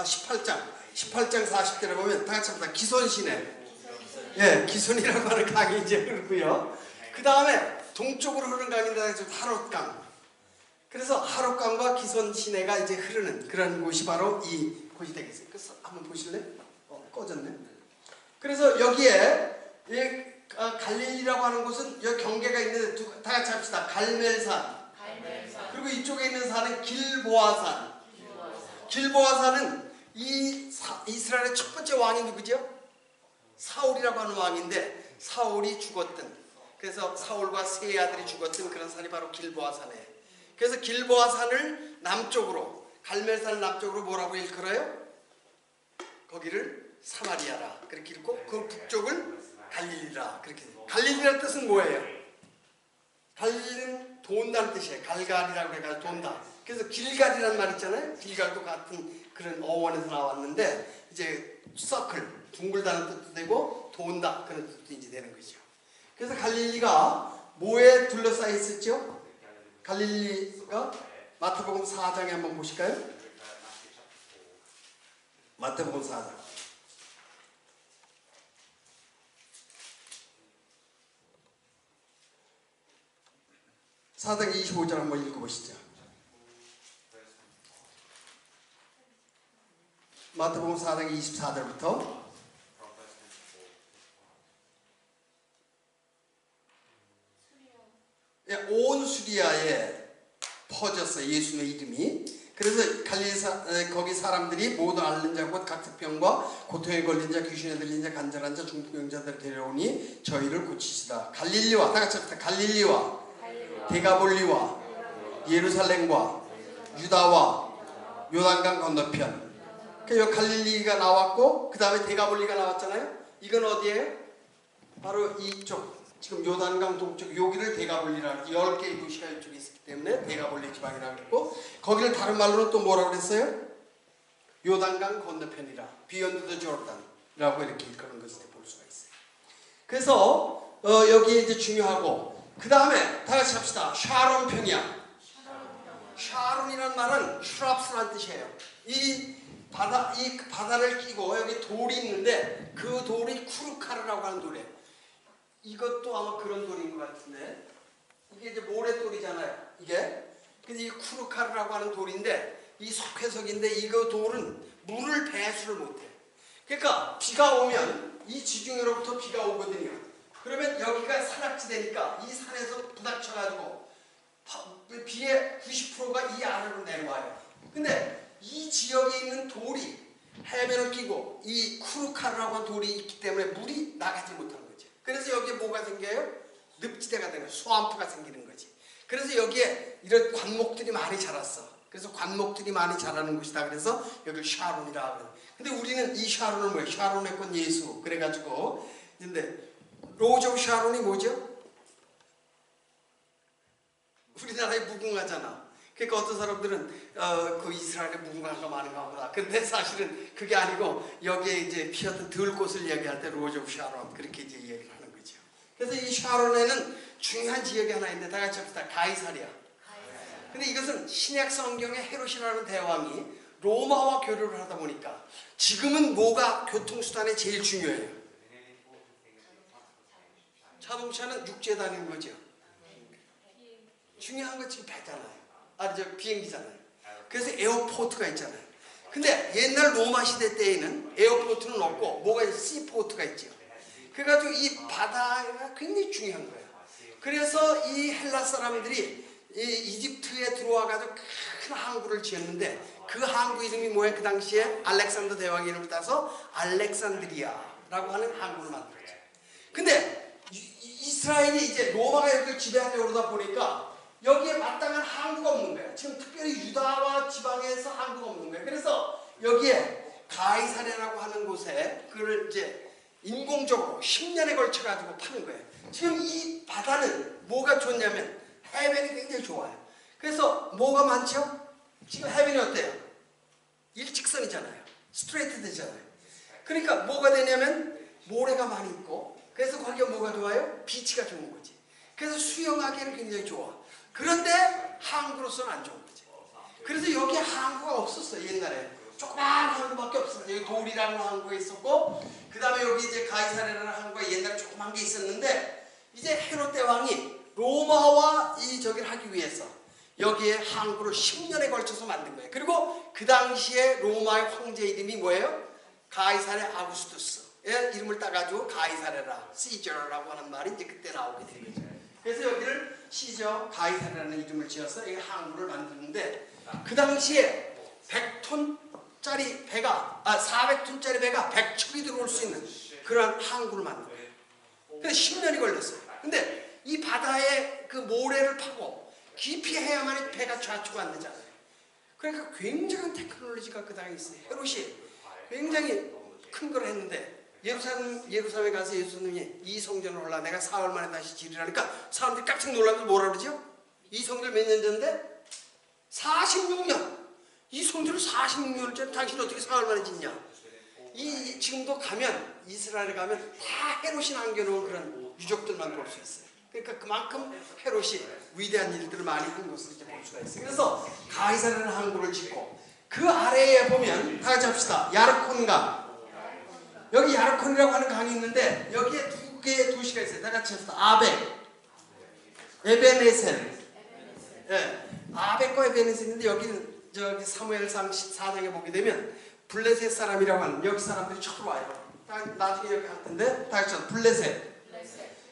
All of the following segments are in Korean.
18장 40절에 보면 다 같이 합니다. 기손시내. 예, 기손이라고 하는 강이 이제 흐르고요. 그 다음에 동쪽으로 흐르는 강인데 하롯강. 그래서 하롯강과 기손 시내가 이제 흐르는 그런 곳이 바로 이 곳이 되겠어요. 그래서 한번 보실래? 꺼졌네. 그래서 여기에 갈릴리라고 하는 곳은 여기 경계가 있는데 다 같이 합시다. 갈멜산. 그리고 이쪽에 있는 산은 길보아산. 길보아산은 이스라엘의 첫 번째 왕이 누구죠? 사울이라고 하는 왕인데 사울이 죽었던, 그래서 사울과 세 아들이 죽었던 그런 산이 바로 길보아산이에요. 그래서 길보아산을 남쪽으로, 갈멜산 남쪽으로 뭐라고 일컬어요? 거기를 사마리아라 그렇게 읽고 그 북쪽을 갈릴리라 그렇게 돼요. 갈릴리라는 뜻은 뭐예요? 갈릴리는 돈다는 뜻이에요. 갈갈이라고 해서 돈다. 그래서 길갈이라는 말 있잖아요. 길갈도 같은 그런 어원에서 나왔는데 이제 서클, 둥글다는 뜻도 되고 돈다 그런 뜻도 이제 되는 거죠. 그래서 갈릴리가 뭐에 둘러싸여 있었죠? 갈릴리가 마태복음 4장에 한번 보실까요? 마태복음 4장. 4장 25절 한번 읽어보시죠. 마태복음 4장 24절부터 온 수리아에 퍼졌어요. 예수님의 이름이. 그래서 거기 사람들이 모든 앓는 자와 각疾병과 고통에 걸린 자, 귀신에 들린 자, 간절한 자, 중풍병자들을 데려오니 저희를 고치시다. 갈릴리와 다 같이 합시다. 갈릴리와 데가볼리와 예루살렘과 유다와 요단강 건너편. 그러니까 갈릴리가 나왔고 그 다음에 데가볼리가 나왔잖아요. 이건 어디예요? 바로 이쪽 지금 요단강 동쪽 여기를 데가볼리라고 10개의 도시가 이쪽에 있었기 때문에 데가볼리 지방이라고 했고 거기를 다른 말로는 또 뭐라고 그랬어요? 요단강 건너편이라 Beyond the Jordan이라고 이렇게 일컫는 것을 볼 수가 있어요. 그래서 여기에 이제 중요하고 그 다음에 다 같이 합시다. 샤론 평야. 샤론이라는 말은 슈랍스라는 뜻이에요. 이 바다를 끼고 여기 돌이 있는데 그 돌이 쿠르카르라고 하는 돌이에요. 이것도 아마 그런 돌인 것 같은데 이게 이제 모래돌이잖아요. 이게 근데 이 쿠르카르라고 하는 돌인데 이 석회석인데 이거 돌은 물을 배수를 못해. 그러니까 비가 오면 이 지중해로부터 비가 오거든요. 그러면 여기가 산악지대니까 이 산에서 부닥쳐가지고 비의 90%가 이 아래로 내려와요. 근데 이 지역에 있는 돌이 해변을 끼고 이 쿠르카르라고 하는 돌이 있기 때문에 물이 나가지 못하는 거죠. 그래서 여기에 뭐가 생겨요? 늪지대가 되는 거예요. 스왑프가 생기는 거지. 그래서 여기에 이런 관목들이 많이 자랐어. 그래서 관목들이 많이 자라는 곳이다. 그래서 여기를 샤론이라 그래요. 근데 우리는 이 샤론은 뭐예요? 샤론의 건 예수. 그래가지고 근데 로즈 오브 샤론이 뭐죠? 우리나라에 무궁화잖아. 그러니까 어떤 사람들은 그 이스라엘에 무궁화가 많은가 보다. 근데 사실은 그게 아니고 여기에 이제 피었던 들꽃을 얘기할 때 로즈 오브 샤론 그렇게 이제 얘기를 하는 거죠. 그래서 이 샤론에는 중요한 지역이 하나 있는데 다 같이 합시다. 가이사랴. 근데 이것은 신약 성경의 헤롯이라는 대왕이 로마와 교류를 하다 보니까 지금은 뭐가 교통수단에 제일 중요해요? 자동차는 육지에 다니는 거죠. 중요한 건 지금 배잖아요. 비행기잖아요. 그래서 에어포트가 있잖아요. 근데 옛날 로마 시대 때에는 에어포트는 없고 뭐가 있어요? 시포트가 있죠. 그래가지고 이 바다가 굉장히 중요한 거예요. 그래서 이 헬라 사람들이 이 이집트에 들어와가지고 큰 항구를 지었는데 그 항구 이름이 뭐예요? 그 당시에 알렉산더 대왕 이름을 따서 알렉산드리아라고 하는 항구를 만들었죠. 근데 이스라엘이 이제 로마가 여기를 지배하려고 그러다 보니까 여기에 마땅한 항구가 없는 거예요. 지금 특별히 유다와 지방에서 항구가 없는 거예요. 그래서 여기에 가이사랴라고 하는 곳에 그걸 이제 인공적으로 10년에 걸쳐 가지고 파는 거예요. 지금 이 바다는 뭐가 좋냐면 해변이 굉장히 좋아요. 그래서 뭐가 많죠? 지금 해변이 어때요? 일직선이잖아요. 스트레이트 되잖아요. 그러니까 뭐가 되냐면 모래가 많이 있고 그래서 거기가 뭐가 좋아요? 비치가 좋은 거지. 그래서 수영하기에는 굉장히 좋아. 그런데 항구로서는 안 좋은 거지. 그래서 여기에 항구가 없었어요. 옛날에 조그마한 항구밖에 없었어요. 여기 돌이라는 항구가 있었고, 그 다음에 여기 이제 가이사레라는 항구가 옛날에 조그만 게 있었는데, 이제 헤롯 대왕이 로마와 이 저기를 하기 위해서 여기에 항구를 10년에 걸쳐서 만든 거예요. 그리고 그 당시에 로마의 황제 이름이 뭐예요? 가이사레 아구스투스의 이름을 따가지고 가이사레라, 시저라고 하는 말이 이제 그때 나오게 된 거죠. 그래서 여기를 시저 가이사레라는 이름을 지어서 이 항구를 만드는데, 그 당시에 100톤짜리 배가 400톤짜리 배가 100척이 들어올 수 있는 그런 항구를 만든 거예요. 그래서 10년이 걸렸어요. 근데 이 바다에 그 모래를 파고 깊이 해야만 배가 좌초가 안 되잖아요. 그러니까 굉장한 테크놀로지가 그 당에 있어요. 헤롯이 굉장히 큰 걸 했는데, 예루살렘에 가서 예수님이 이 성전을 올라 내가 사흘 만에 다시 지으라니까 사람들이 깜짝 놀라면서 뭐라 그러죠? 이 성전 몇 년 전인데? 46년! 이 성전을 46년을 전에 당신이 어떻게 사흘 만에 짓냐? 지금도 가면, 이스라엘에 가면 다 헤롯이 남겨놓은 그런 유적들만 볼 수 있어요. 그러니까 그만큼 헤롯이 위대한 일들을 많이 한 것을 이제 볼 수가 있어요. 그래서 가이사라는 항구를 짓고, 그 아래에 보면 다 같이 합시다. 야르콘강. 여기 야르콘이라고 하는 강이 있는데, 여기에 두 개의 도시가 있어요. 다 같이 합시다. 아벡, 에베네셀. 예, 아벡과 에베네셀 있는데, 여기는 저기 사무엘상 14장에 보게 되면 블레셋 사람이라고 하는, 여기 사람들이 처음 와요. 나중에 여기 갈 텐데, 다 같이 블레셋.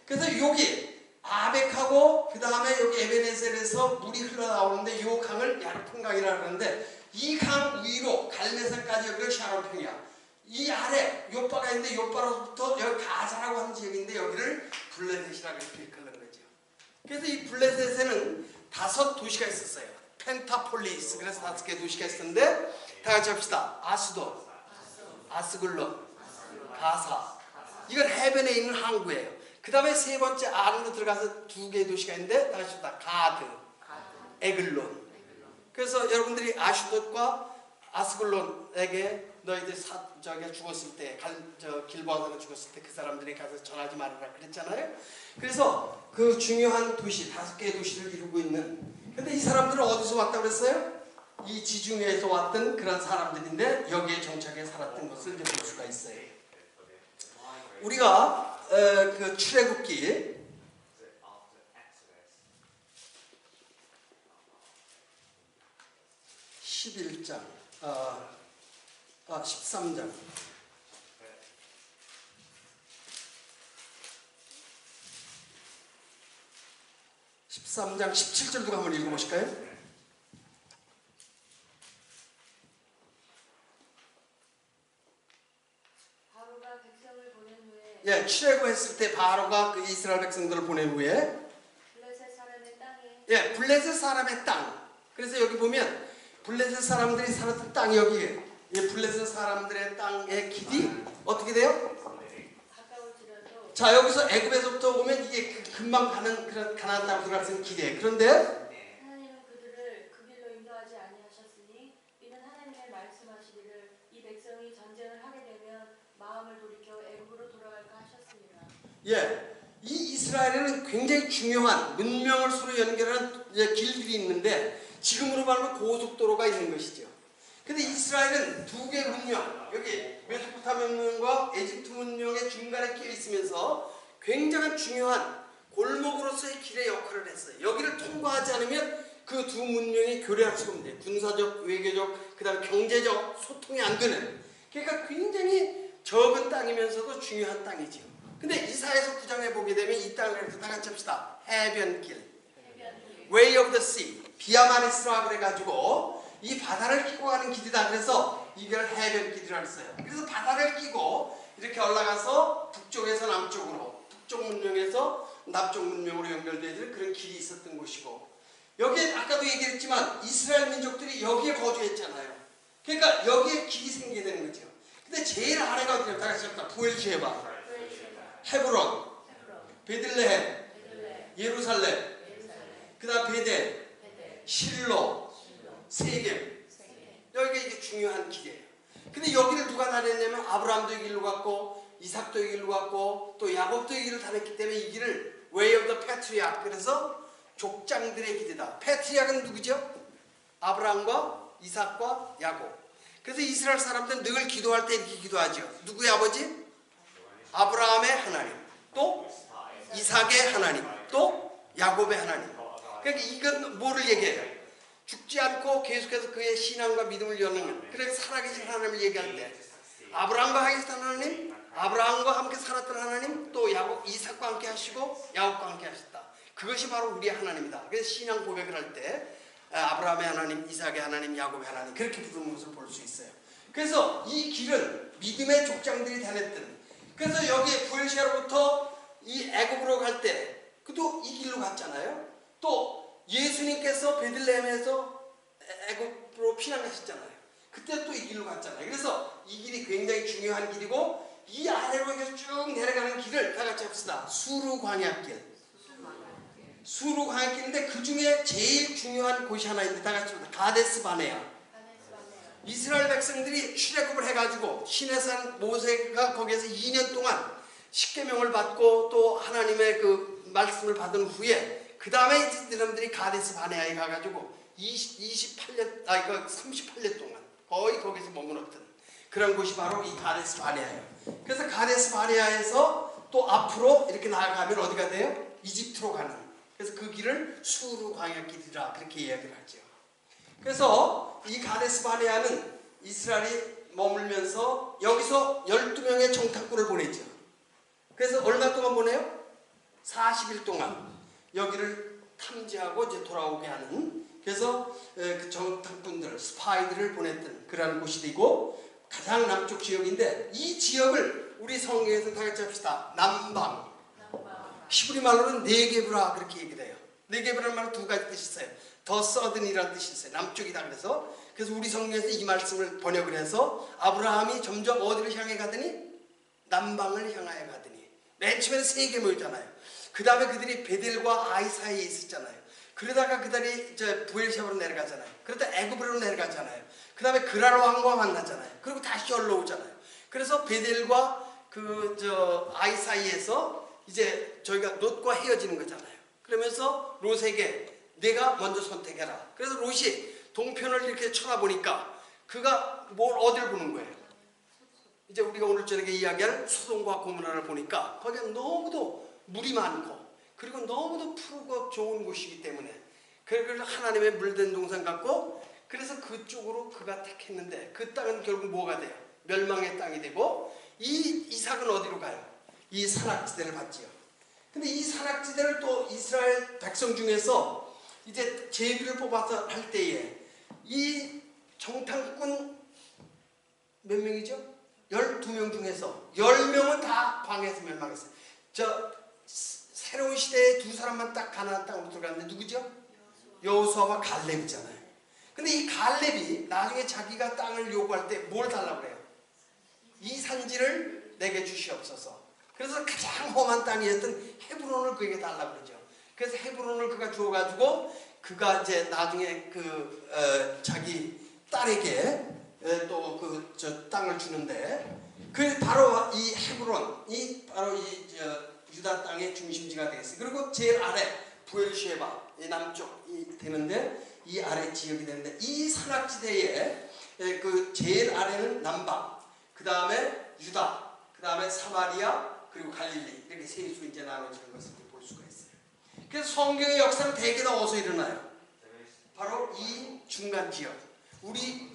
그래서 여기 아벡하고 그 다음에 여기 에베네셀에서 물이 흘러나오는데, 이 강을 야르콘강이라고 하는데, 이 강 위로 갈메산까지 여기가 샤론평이야. 이 아래 요바가 있는데, 요바로부터 여기 가자라고 하는 지역인데, 여기를 블레셋이라고 이렇게 일컬는 거죠. 그래서 이 블레셋에는 5도시가 있었어요. 펜타폴리스, 그래서 5개의 도시가 있었는데, 다 같이 합시다. 아스돗, 아스글론, 가사. 이건 해변에 있는 항구예요. 그 다음에 세 번째 아름도 들어가서 2개의 도시가 있는데, 다 같이 합시다. 가드, 에글론. 그래서 여러분들이 아슈돗과 아스글론에게 너희들 저기 죽었을 때, 길보아서가 죽었을 때 그 사람들이 가서 전하지 말아라 그랬잖아요. 그래서 그 중요한 도시, 5개의 도시를 이루고 있는, 근데 이 사람들은 어디서 왔다고 그랬어요? 이 지중해에서 왔던 그런 사람들인데, 여기에 정착해 살았던 것을 이제 볼 수가 있어요. 우리가 그 출애굽기 11장, 13장. 13장 17절도 한번 읽어보실까요? 바로가 백성을 보낸 후에, 예, 출애굽했을 때 바로가 그 이스라엘 백성들을 보낸 후에, 블레셋 사람의 땅에, 예, 블레셋 사람의 땅. 그래서 여기 보면 블레셋 사람들이 살았던 땅이 여기에요. 이 블레셋 사람들의 땅의 길이 어떻게 돼요? 가까울지라도, 자, 여기서 애굽에서부터 보면 이게 금방 가는 그런 가나안 땅으로 들어갈 수 있는 길이에요. 그런데 하나님은 그들을 그 길로 인도하지 아니하셨으니, 이는 하나님의 말씀하시기를 이 백성이 전쟁을 하게 되면 마음을 돌이켜 애굽으로 돌아갈까 하셨습니다. 예, 이 이스라엘에는 굉장히 중요한 문명을 서로 연결하는 길들이 있는데, 지금으로 말하면 고속도로가 있는 것이죠. 근데 이스라엘은 2개의 문명, 여기 메소포타미아 문명과 에집트 문명의 중간에 끼어 있으면서 굉장한 중요한 골목으로서의 길의 역할을 했어요. 여기를 통과하지 않으면 그 두 문명이 교류할 수가 없는데, 군사적, 외교적, 그 다음에 경제적 소통이 안 되는, 그러니까 굉장히 적은 땅이면서도 중요한 땅이죠. 근데 이사야서 9장에 보게 되면 이 땅을 다 같이 합시다. 해변길, Way of the Sea, 비아마리스라 그래가지고 이 바다를 끼고 가는 길이다. 그래서 이걸 해변길이라고 했어요. 그래서 바다를 끼고 이렇게 올라가서 북쪽에서 남쪽으로, 북쪽 문명에서 남쪽 문명으로 연결되는 그런 길이 있었던 곳이고, 여기에 아까도 얘기했지만 이스라엘 민족들이 여기에 거주했잖아요. 그러니까 여기에 길이 생기게 되는 거죠. 근데 제일 아래가 어디냐? 다 같이 합시다. 부엘쉐바, 헤브론, 베들레헴, 예루살렘, 그 다음 베델, 실로, 세겜. 여기가 이게 중요한 길이에요. 근데 여기를 누가 다녔냐면 아브라함도 이 길로 갔고, 이삭도 이 길로 갔고, 또 야곱도 이 길을 다녔기 때문에 이 길을 Way of the Patriarch, 그래서 족장들의 길이다. 패트리아크는 누구죠? 아브라함과 이삭과 야곱. 그래서 이스라엘 사람들은 늘 기도할 때 이렇게 기도하죠. 누구의 아버지? 아브라함의 하나님, 또 이삭의 하나님, 또 야곱의 하나님. 그러니까 이건 뭐를 얘기해요? 죽지 않고 계속해서 그의 신앙과 믿음을 여는, 그래서 살아계신 하나님을 얘기할 때 아브라함과 함께 산 하나님, 아브라함과 함께 살았던 하나님, 또 야곱, 이삭과 함께 하시고 야곱과 함께 하셨다. 그것이 바로 우리의 하나님이다. 그래서 신앙 고백을 할 때 아브라함의 하나님, 이삭의 하나님, 야곱의 하나님 그렇게 부르는 것을 볼 수 있어요. 그래서 이 길은 믿음의 족장들이 다녔던, 그래서 여기 부엘시아로부터 이 애굽으로 갈 때 그도 이 길로 갔잖아요. 또 예수님께서 베들레헴에서 애굽으로 피난가셨잖아요. 그때 또 이 길로 갔잖아요. 그래서 이 길이 굉장히 중요한 길이고, 이 아래로 이렇게 쭉 내려가는 길을 다 같이 합시다. 수루 광야길. 수루 광야길인데 그 중에 제일 중요한 곳이 하나 있는데 다 같이 합시다. 가데스 바네아. 이스라엘 백성들이 출애굽을 해가지고 시내산 모세가 거기에서 2년 동안 십계명을 받고 또 하나님의 그 말씀을 받은 후에 그 다음에 이제 사람들이 가데스 바네아에 가가지고 38년 동안 거의 거기서 머물렀던 그런 곳이 바로 이 가데스 바네아예요. 그래서 가데스 바네아에서 또 앞으로 이렇게 나아가면 어디가 돼요? 이집트로 가는. 그래서 그 길을 수루 광야길이라 그렇게 이야기를 하죠. 그래서 이 가데스 바네아는 이스라엘이 머물면서 여기서 12명의 정탐꾼을 보내죠. 그래서 얼마 동안 보내요? 40일 동안 여기를 탐지하고 이제 돌아오게 하는, 그래서 그 정탐꾼들, 스파이들을 보냈던 그러한 곳이 되고, 가장 남쪽 지역인데 이 지역을 우리 성경에서 다 같이 합시다. 남방. 히브리 말로는 네게브라 그렇게 얘기를 해요. 네게브라는 말은 두 가지 뜻이 있어요. 더 서든이라는 뜻이 있어요. 남쪽이다. 그래서 우리 성경에서 이 말씀을 번역을 해서 아브라함이 점점 어디를 향해 가더니 남방을 향하여 가더니, 맨 처음에는 세 계명이잖아요. 그 다음에 그들이 베델과 아이 사이에 있었잖아요. 그러다가 그들이 부엘시아로 내려가잖아요. 그러다 애굽으로 내려가잖아요. 그 다음에 그랄 왕과 만나잖아요. 그리고 다시 올라오잖아요. 그래서 베델과 아이 사이에서 이제 저희가 롯과 헤어지는 거잖아요. 그러면서 롯에게 내가 먼저 선택해라. 그래서 롯이 동편을 이렇게 쳐다보니까 그가 어딜 보는 거예요? 이제 우리가 오늘 저녁에 이야기할 소돔과 고모라를 보니까 거기가 너무도 물이 많고 그리고 너무도 푸르고 좋은 곳이기 때문에 그걸 하나님의 물든 동산 같고, 그래서 그쪽으로 그가 택했는데 그 땅은 결국 뭐가 돼요? 멸망의 땅이 되고, 이 이삭은 어디로 가요? 이 산악지대를 받지요. 근데 이 산악지대를 또 이스라엘 백성 중에서 이제 제비를 뽑아서 할 때에 이 정탐꾼 몇 명이죠? 12명 중에서 10명은 다 광야에서 멸망했어요. 새로운 시대에 두 사람만 딱 가나안 땅으로 들어갔는데 누구죠? 여호수아와 갈렙이잖아요. 근데 이 갈렙이 나중에 자기가 땅을 요구할 때 뭘 달라고 그래요? 이 산지를 내게 주시옵소서. 그래서 가장 험한 땅이었던 헤브론을 그에게 달라고 그러죠. 그래서 헤브론을 그가 주어가지고 그가 이제 나중에 자기 딸에게 또 땅을 주는데, 그 바로 이 헤브론이 바로 유다 땅의 중심지가 되겠어요. 그리고 제일 아래 부엘시에바 이 남쪽이 되는데 이 아래 지역이 되는데, 이 산악지대에 그 제일 아래는 남방, 그 다음에 유다, 그 다음에 사마리아, 그리고 갈릴리, 이렇게 세 수 이제 나눠지는 것을 볼 수가 있어요. 그래서 성경의 역사는 대개는 어디서 일어나요? 바로 이 중간 지역, 우리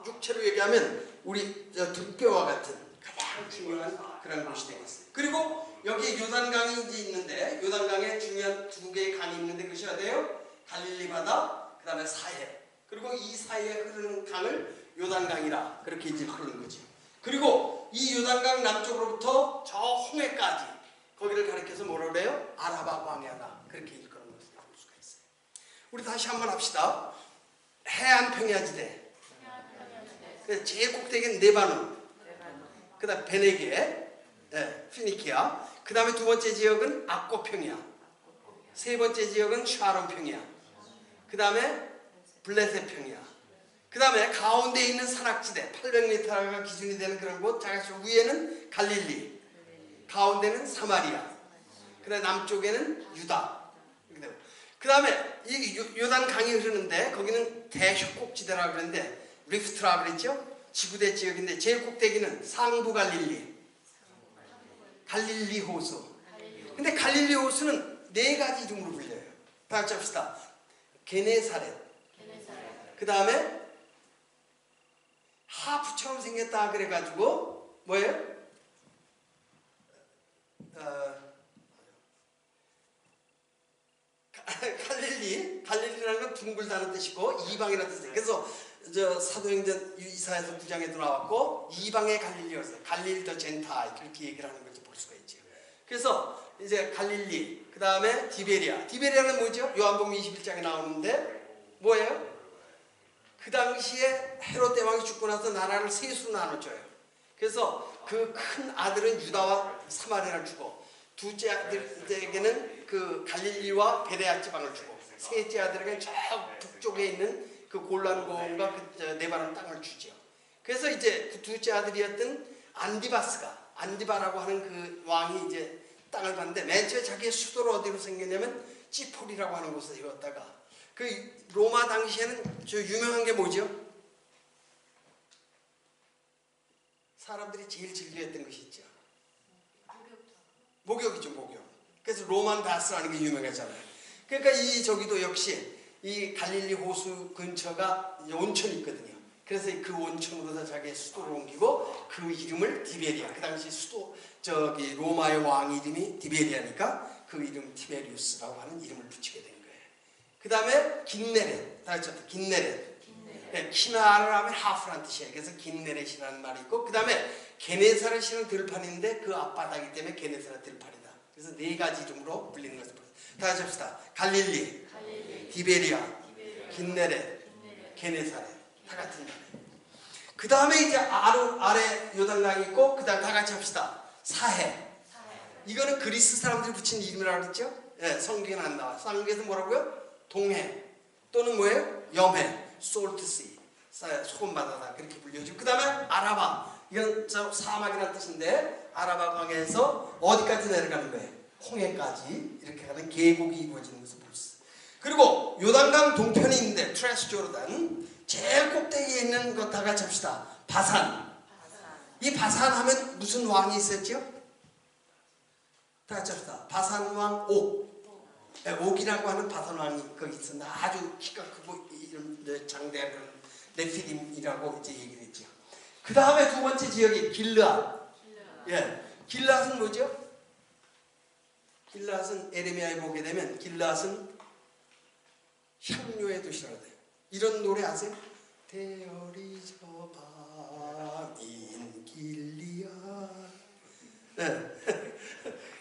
육체로 얘기하면 우리 등뼈와 같은 가장 중요한 그런 곳이 되겠어요. 그리고 여기 요단강이 이제 있는데, 요단강에 중요한 두 개의 강이 있는데 그것이 어디예요? 갈릴리 바다, 그 다음에 사해, 그리고 이 사이에 흐르는 강을 요단강이라 그렇게 이제 흐르는 거죠. 그리고 이 요단강 남쪽으로부터 저 홍해까지 거기를 가리켜서 뭐라 그래요? 아라바 광야다, 그렇게 일컬는 것을 볼 수가 있어요. 우리 다시 한번 합시다. 해안 평야지대, 제일 꼭대기는 네바논, 그 다음 베네게, 피니키아, 그 다음에 두 번째 지역은 악고 평야, 세 번째 지역은 샤론 평야, 그 다음에 블레셋 평야, 그 다음에 가운데 있는 산악지대 800m가 기준이 되는 그런 곳, 자가시 위에는 갈릴리, 가운데는 사마리아, 그 다음에 남쪽에는 유다. 그 다음에 이 요단 강이 흐르는데 거기는 대협곡지대라고 그러는데 리프트라고 그랬죠? 지구대 지역인데 제일 꼭대기는 상부 갈릴리, 갈릴리 호수. 근데 갈릴리 호수는 네 가지 이름으로 불려요. 다 같이 합시다. 게네사렛. 그 다음에 하프처럼 생겼다 그래가지고 뭐예요? 갈릴리라는 건 둥글다는 뜻이고 이방이라는 뜻이에요. 그래서 저 사도행전 이사야서 9장에도 나왔고 이방의 갈릴리였어요. 갈릴 더 젠타이 그렇게 얘기를 하는 것을 볼 수가 있죠. 그래서 이제 갈릴리, 그 다음에 디베리아. 디베리아는 뭐죠? 요한복음 21장에 나오는데 뭐예요? 그 당시에 헤롯 대왕이 죽고 나서 나라를 세 수로 나눠줘요. 그래서 그 큰 아들은 유다와 사마리아를 주고 둘째 아들에게는 그 갈릴리와 베레아 지방을 주고 셋째 아들에게는 저 북쪽에 있는 그 골란고원과 그 네바론 땅을 주죠. 그래서 이제 그 둘째 아들이었던 안디바라고 하는 그 왕이 이제 땅을 받는데 맨 처음에 자기의 수도를 어디로 생겼냐면 찌폴이라고 하는 곳에 세웠다가 그 로마 당시에는 저 유명한 게 뭐죠? 사람들이 제일 즐겨했던 것이 있죠. 목욕이죠, 목욕. 그래서 로만 바스라는 게 유명하잖아요. 그러니까 이 저기도 역시 이 갈릴리 호수 근처가 온천이 있거든요. 그래서 그 온천으로서 자기의 수도를 옮기고 그 이름을 디베리아. 그 당시 수도 저기 로마의 왕 이름이 디베리아니까 그 이름 티베리우스라고 하는 이름을 붙이게 된 거예요. 그 다음에 긴네렛. 다 같이 긴네렛. 네, 키나를 하면 하프란 뜻이에요. 그래서 긴네렛이라는 말이 있고 그 다음에 게네사렛이라는 들판인데 그 앞바다이기 때문에 게네사렛 들판이다. 그래서 네 가지 이름으로 불리는 것을 보세요. 다 같이 합시다. 갈릴리, 디베리아, 긴네렛, 게네사렛. 다 같은 말이에요. 그 다음에 이제 아래 요단강이 있고 그 다음 다 같이 합시다. 사해. 이거는 그리스 사람들이 붙인 이름이라고 그랬죠? 네, 성경에는 안 나와. 성경에서 뭐라고요? 동해 또는 뭐예요? 염해. 솔트시, 소금바다다 그렇게 불려지고 그 다음에 아라바. 이건 저 사막이라는 뜻인데 아라바 강에서 어디까지 내려가는 거예요? 홍해까지 이렇게 가는 계곡이 이루어지는 것을 볼 수 있어요. 그리고 요단강 동편이 있는데 트랜스조르단 제일 꼭대기에 있는 것 다 같이 합시다. 바산. 이 바산 하면 무슨 왕이 있었죠? 다 같이 합시다. 바산 왕 옥. 옥이라고 하는 바산 왕이 거기 있었는데 아주 키가 크고 이런 장대한 그런 네피림이라고 이제 얘기를 했죠. 그 다음에 두 번째 지역이 길르앗. 예, 길르앗은 뭐죠? 길르앗은 에레미야에 보게 되면 길르앗은 향료의 도시라고 돼요. 이런 노래 아세요? 대열이 저 밤인 길리앗. 네.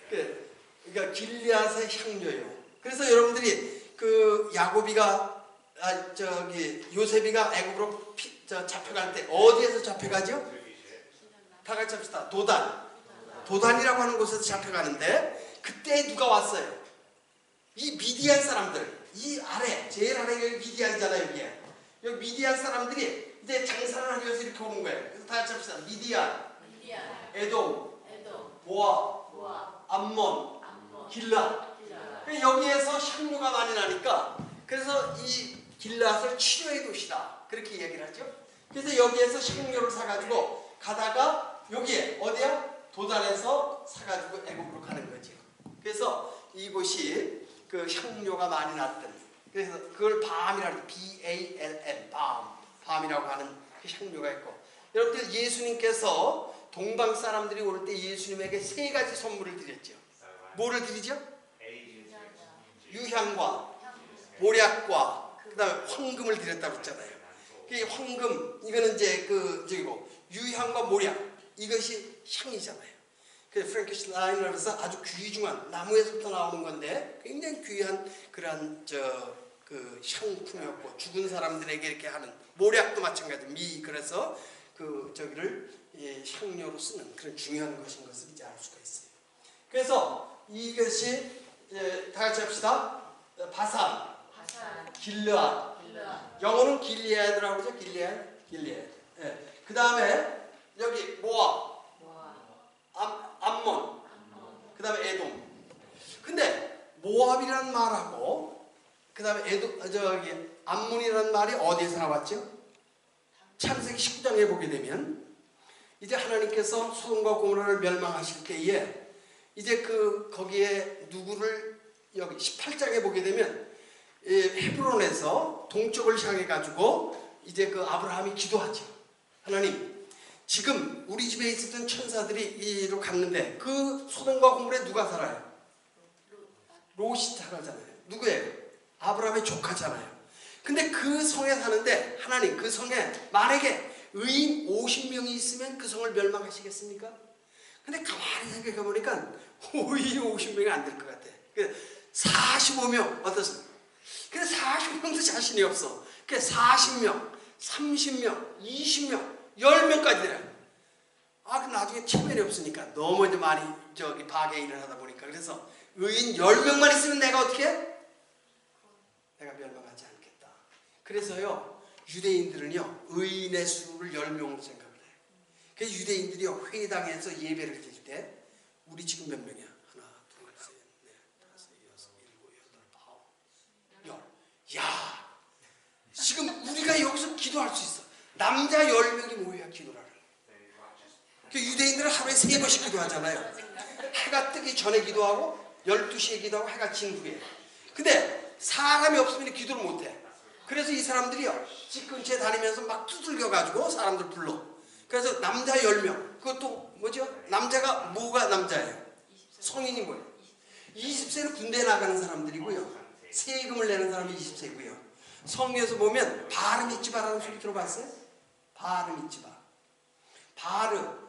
그러니까 길리앗의 향료예요. 그래서 여러분들이 그 야곱이가 요셉이가 애굽으로 잡혀갈 때 어디에서 잡혀가죠? 다 같이 합시다. 도단이라고 하는 곳에서 잡혀가는데 그때 누가 왔어요? 이 미디안 사람들, 이 아래 제일 아래 여기 미디안이잖아요. 여기 미디안 사람들이 이제 장사를 하기 위해서 이렇게 오는 거예요. 그래서 다 같이 합시다. 미디안, 에돔, 모압, 암몬, 길라. 여기에서 향료가 많이 나니까 그래서 이 길라앗을 치료의 도시다 그렇게 얘기를 하죠. 그래서 여기에서 향료를 사가지고 가다가 여기에 어디야? 도단에서 사가지고 애굽으로 가는 거죠. 그래서 이곳이 그 향료가 많이 났던 그래서 그걸 밤이라고 BALM 밤이라고 하는 그 향료가 있고 여러분들 예수님께서 동방 사람들이 올 때 예수님에게 세 가지 선물을 드렸죠. 뭐를 드리죠? 유향과 모략과 그 다음에 황금을 드렸다고 했잖아요. 이 황금 이거는 이제 그 저기고 유향과 모략 이것이 향이잖아요. 그 프랭켄슈타인이라서 아주 귀중한 나무에서부터 나오는 건데 굉장히 귀한 그러한 그 향품이었고 죽은 사람들에게 이렇게 하는 모략도 마찬가지 그래서 그 저기를 향료로 쓰는 그런 중요한 것인 것을 이제 알 수가 있어요. 그래서 이것이 다 같이 합시다. 바산, 길르앗. 영어는 길리앗이라고 그러죠. 길리앗. 예. 그 다음에 여기 모압, 암몬, 그 다음에 에돔. 근데 모압이라는 말하고 그 다음에 암몬이라는 말이 어디에서 나왔죠? 창세기 19장에 보게 되면 이제 하나님께서 소돔과 고모라를 멸망하실 때에 이제 거기에 누구를 여기 18장에 보게 되면 헤브론에서 동쪽을 향해 가지고 이제 아브라함이 기도하죠. 하나님, 지금 우리 집에 있었던 천사들이 이리로 갔는데 그 소돔과 고모라에 누가 살아요? 롯이 살아잖아요. 누구예요? 아브라함의 조카잖아요. 근데 그 성에 사는데 하나님, 그 성에 만약에 의인 50명이 있으면 그 성을 멸망하시겠습니까? 근데 가만히 생각해 보니까 의인 50명이 안 될 것 같아. 45명 어떻습니까? 근데 40명도 자신이 없어. 40명, 30명, 20명, 10명까지 돼요. 그럼 나중에 체면이 없으니까 너무 이제 많이 파괴인을 하다 보니까 그래서 의인 10명만 있으면 내가 어떻게 해? 내가 멸망하지 않겠다. 그래서요, 유대인들은요, 의인의 수를 10명으로 생각을 해요. 그래서 유대인들이요, 회당에서 예배를 드릴 때, 우리 지금 몇 명이야? 하나, 둘, 셋, 넷, 다섯, 여섯, 일곱, 여덟, 아홉, 열. 야, 지금 우리가 여기서 기도할 수 있어. 남자 10명이 모여야 기도를 하는 거예요. 유대인들은 하루에 3번씩 기도하잖아요. 해가 뜨기 전에 기도하고 12시에 기도하고 해가 진 후에. 근데 사람이 없으면 기도를 못해. 그래서 이 사람들이요, 집 근처에 다니면서 막 두들겨가지고 사람들 불러. 그래서 남자 10명. 그것도 뭐죠? 남자가 뭐가 남자예요? 성인이 뭐예요? 20세는 군대에 나가는 사람들이고요. 세금을 내는 사람이 20세고요. 성경에서 보면 바르 미츠바라는 소리 들어봤어요? 바르 미츠바. 바르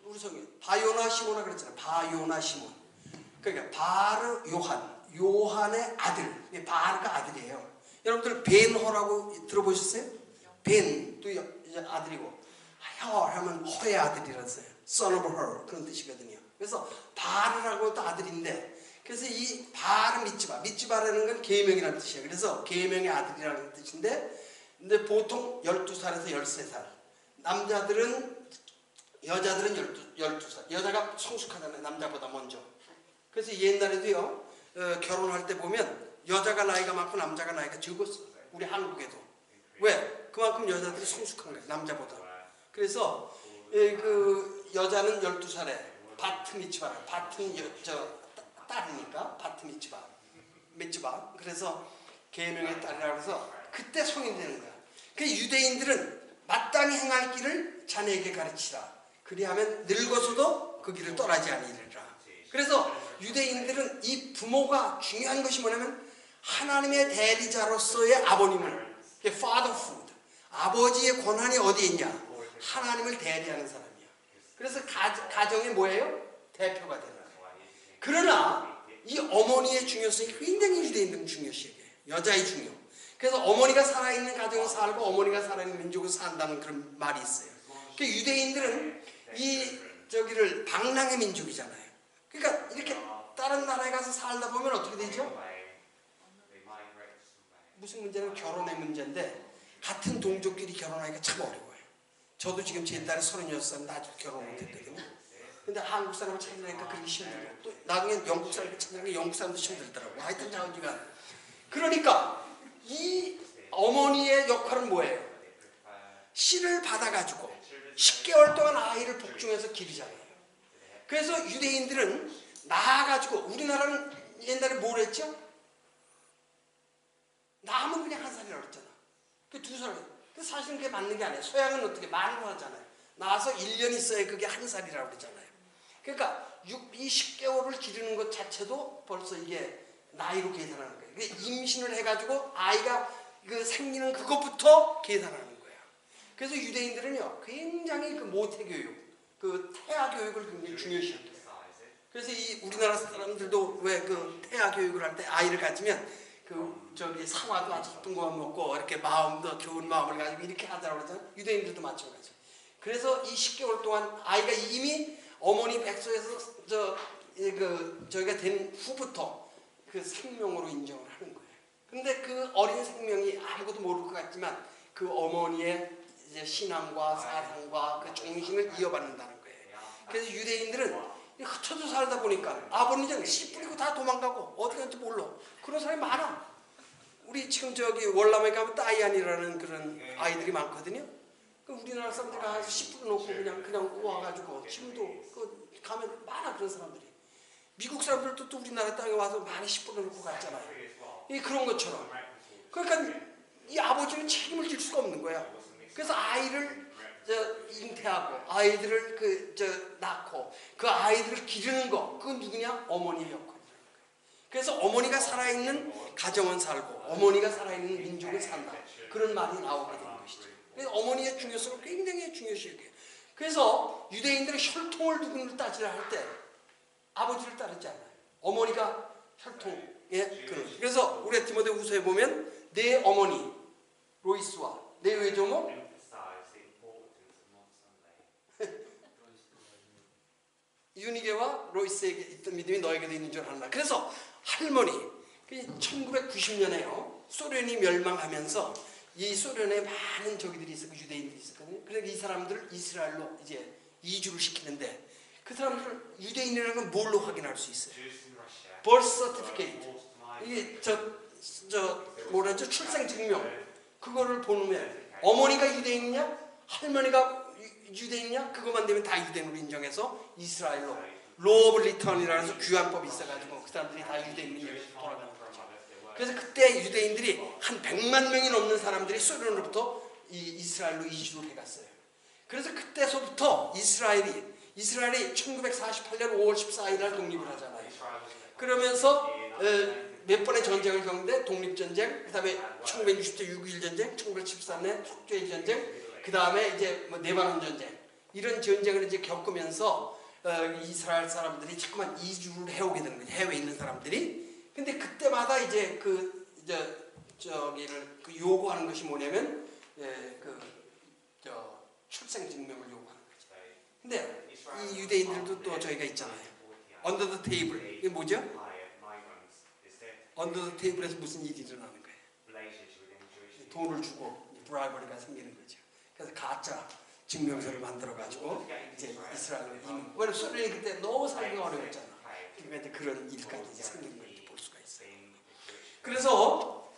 우리 성경 바요나 시모나 그랬잖아요. 바요나 시몬. 그러니까 바르 요한의 아들. 바르가 아들이에요. 여러분들 벤허라고 들어보셨어요? 벤도 아들이고 허 하면 허의 아들이라서요. Son of her 그런 뜻이거든요. 그래서 바르라고 또 아들인데, 그래서 이 바르 미츠바라는 건 계명이라는 뜻이에요. 그래서 계명의 아들이라는 뜻인데, 근데 보통 12살에서 13살. 여자들은 12살. 여자가 성숙하잖아요. 남자보다 먼저. 그래서 옛날에도요, 결혼할 때 보면 여자가 나이가 많고 남자가 나이가 적었어. 우리 한국에도. 왜? 그만큼 여자들이 성숙한 거예요. 남자보다. 그래서 여자는 12살에 바트 미츠바. 바트는 딸이니까 바트 미츠바. 그래서 계명의 딸이라고 해서 그때 성인이 되는 거야. 그 유대인들은 마땅히 행할 길을 자네에게 가르치라. 그리하면 늙어서도 그 길을 떠나지 아니리라. 그래서 유대인들은 이 부모가 중요한 것이 뭐냐면 하나님의 대리자로서의 아버님을, fatherhood, 아버지의 권한이 어디에 있냐? 하나님을 대리하는 사람이야. 그래서 가정이 뭐예요? 대표가 되는 거예요. 그러나 이 어머니의 중요성이 굉장히 유대인들은 중요시해요. 여자의 중요. 그래서 어머니가 살아있는 가정을 살고 어머니가 살아있는 민족을 산다는 그런 말이 있어요. 그 유대인들은 저기를 방랑의 민족이잖아요. 그러니까 이렇게 다른 나라에 가서 살다 보면 어떻게 되죠? 무슨 문제는 결혼의 문제인데 같은 동족끼리 결혼하기가 참 어려워요. 저도 지금 제 딸이 36살, 나 아직 결혼 못했거든요. 근데 한국 사람을 찾으니까 그렇게 힘들고, 또 나중에 영국 사람을 찾으니까 영국 사람도 힘들더라고. 하여튼 자원지간. 그러니까 이 어머니의 역할은 뭐예요? 씨를 받아가지고 10개월 동안 아이를 복중해서 기르잖아요. 그래서 유대인들은 낳아가지고, 우리나라는 옛날에 뭘 했죠? 낳으면 그냥 한 살이라고 그랬잖아. 그 2살. 근데 사실은 그게 맞는 게 아니에요. 서양은 어떻게 말로 하잖아요. 낳아서 1년 있어야 그게 한 살이라고 그러잖아요. 그러니까 이 10개월을 기르는 것 자체도 벌써 이게 나이로 계산하는 거예요. 임신을 해가지고 아이가 생기는 그것부터 계산하는 거예요. 그래서 유대인들은요, 굉장히 모태교육, 태아 교육을 굉장히 중요시합니다. 그래서 우리나라 사람들도 왜 태아 교육을 할 때 아이를 가지면 사과도 아주 예쁜 거 먹고 이렇게 마음도 좋은 마음을 가지고 이렇게 하자고 그러잖아요. 유대인들도 마찬가지. 그래서 이 10개월 동안 아이가 이미 어머니 백소에서 저희가 된 후부터 그 생명으로 인정을 하는 거예요. 근데 그 어린 생명이 아무것도 모를 것 같지만 그 어머니의 이제 신앙과 사상과 그 정신을 이어받는다는 거예요. 그래서 유대인들은 흩어져 살다 보니까 아버님은 씨 뿌리고 다 도망가고 어디 갔는지 몰라. 그런 사람이 많아. 우리 지금 저기 월남에 가면 따이안이라는 그런 아이들이 많거든요. 그 우리나라 사람들이 가서 씨 뿌려놓고 그냥 와가지고 지금도 그 가면 많아 그런 사람들이. 미국 사람들도 또 우리나라 땅에 와서 많이 씨 뿌려놓고 갔잖아요. 이 그런 것처럼. 그러니까 이 아버지는 책임을 질 수가 없는 거야. 그래서 아이를 잉태하고 아이들을 낳고 그 아이들을 기르는 거 그건 누구냐? 어머니의 역할이라는 거예요. 그래서 어머니가 살아있는 가정은 살고 어머니가 살아있는 민족은 산다. 그런 말이 나오게 되는 것이죠. 그래서 어머니의 중요성을 굉장히 중요시 여겨요. 그래서 유대인들은 혈통을 누구를 따지라 할 때 아버지를 따르지 않아요. 어머니가 혈통의 그런. 그래서 우리 디모데후서에 보면 내 어머니 로이스와 내 외조모 유니게와 로이스에게 있던 믿음이 너에게도 있는 줄 아나. 그래서 할머니 1990년에요 소련이 멸망하면서 이 소련에 많은 저기들이 있었고 유대인들이 있었거든요. 그래서 이 사람들을 이스라엘로 이제 이주를 시키는데 그 사람들을 유대인이라는 건 뭘로 확인할 수 있어요? birth certificate 이게 뭐라죠? 출생 증명 그거를 보면 어머니가 유대인이냐 할머니가 유대인이냐 그것만 되면 다 유대인으로 인정해서 이스라엘로 로브 리턴이라는 해서 귀환법이 있어가지고 그 사람들이 다 유대인으로 돌아가는 거죠. 그래서 그때 유대인들이 한 100만 명이 넘는 사람들이 소련으로부터 이스라엘로 이주를 해갔어요. 그래서 그때서부터 이스라엘이 1948년 5월 14일 날 독립을 하잖아요. 그러면서 몇 번의 전쟁을 겪는데 독립전쟁, 그 다음에 1960년 6.21 전쟁, 1973년 속죄의 전쟁, 그 다음에 이제 레바논 전쟁 이런 전쟁을 이제 겪으면서 이스라엘 사람들이 자꾸만 이주를 해오게 되는 거죠. 해외에 있는 사람들이. 근데 그때마다 이제 저기를 요구하는 것이 뭐냐면 출생 증명을 요구하는 거죠. 근데 이 유대인들도 또 저희가 있잖아요. 언더 더 테이블 이게 뭐죠? 언더 더 테이블에서 무슨 일이 일어나는 거예요? 돈을 주고 브라이버리가 생기는 거죠. 그래서 가짜 증명서를 만들어 가지고 이제 이스라엘로 이민. 왜냐면 소련이 그때 너무 살기가 어려웠잖아. 그러니까 이제 그런 일까지 생긴 걸 볼 수가 있어요. 그래서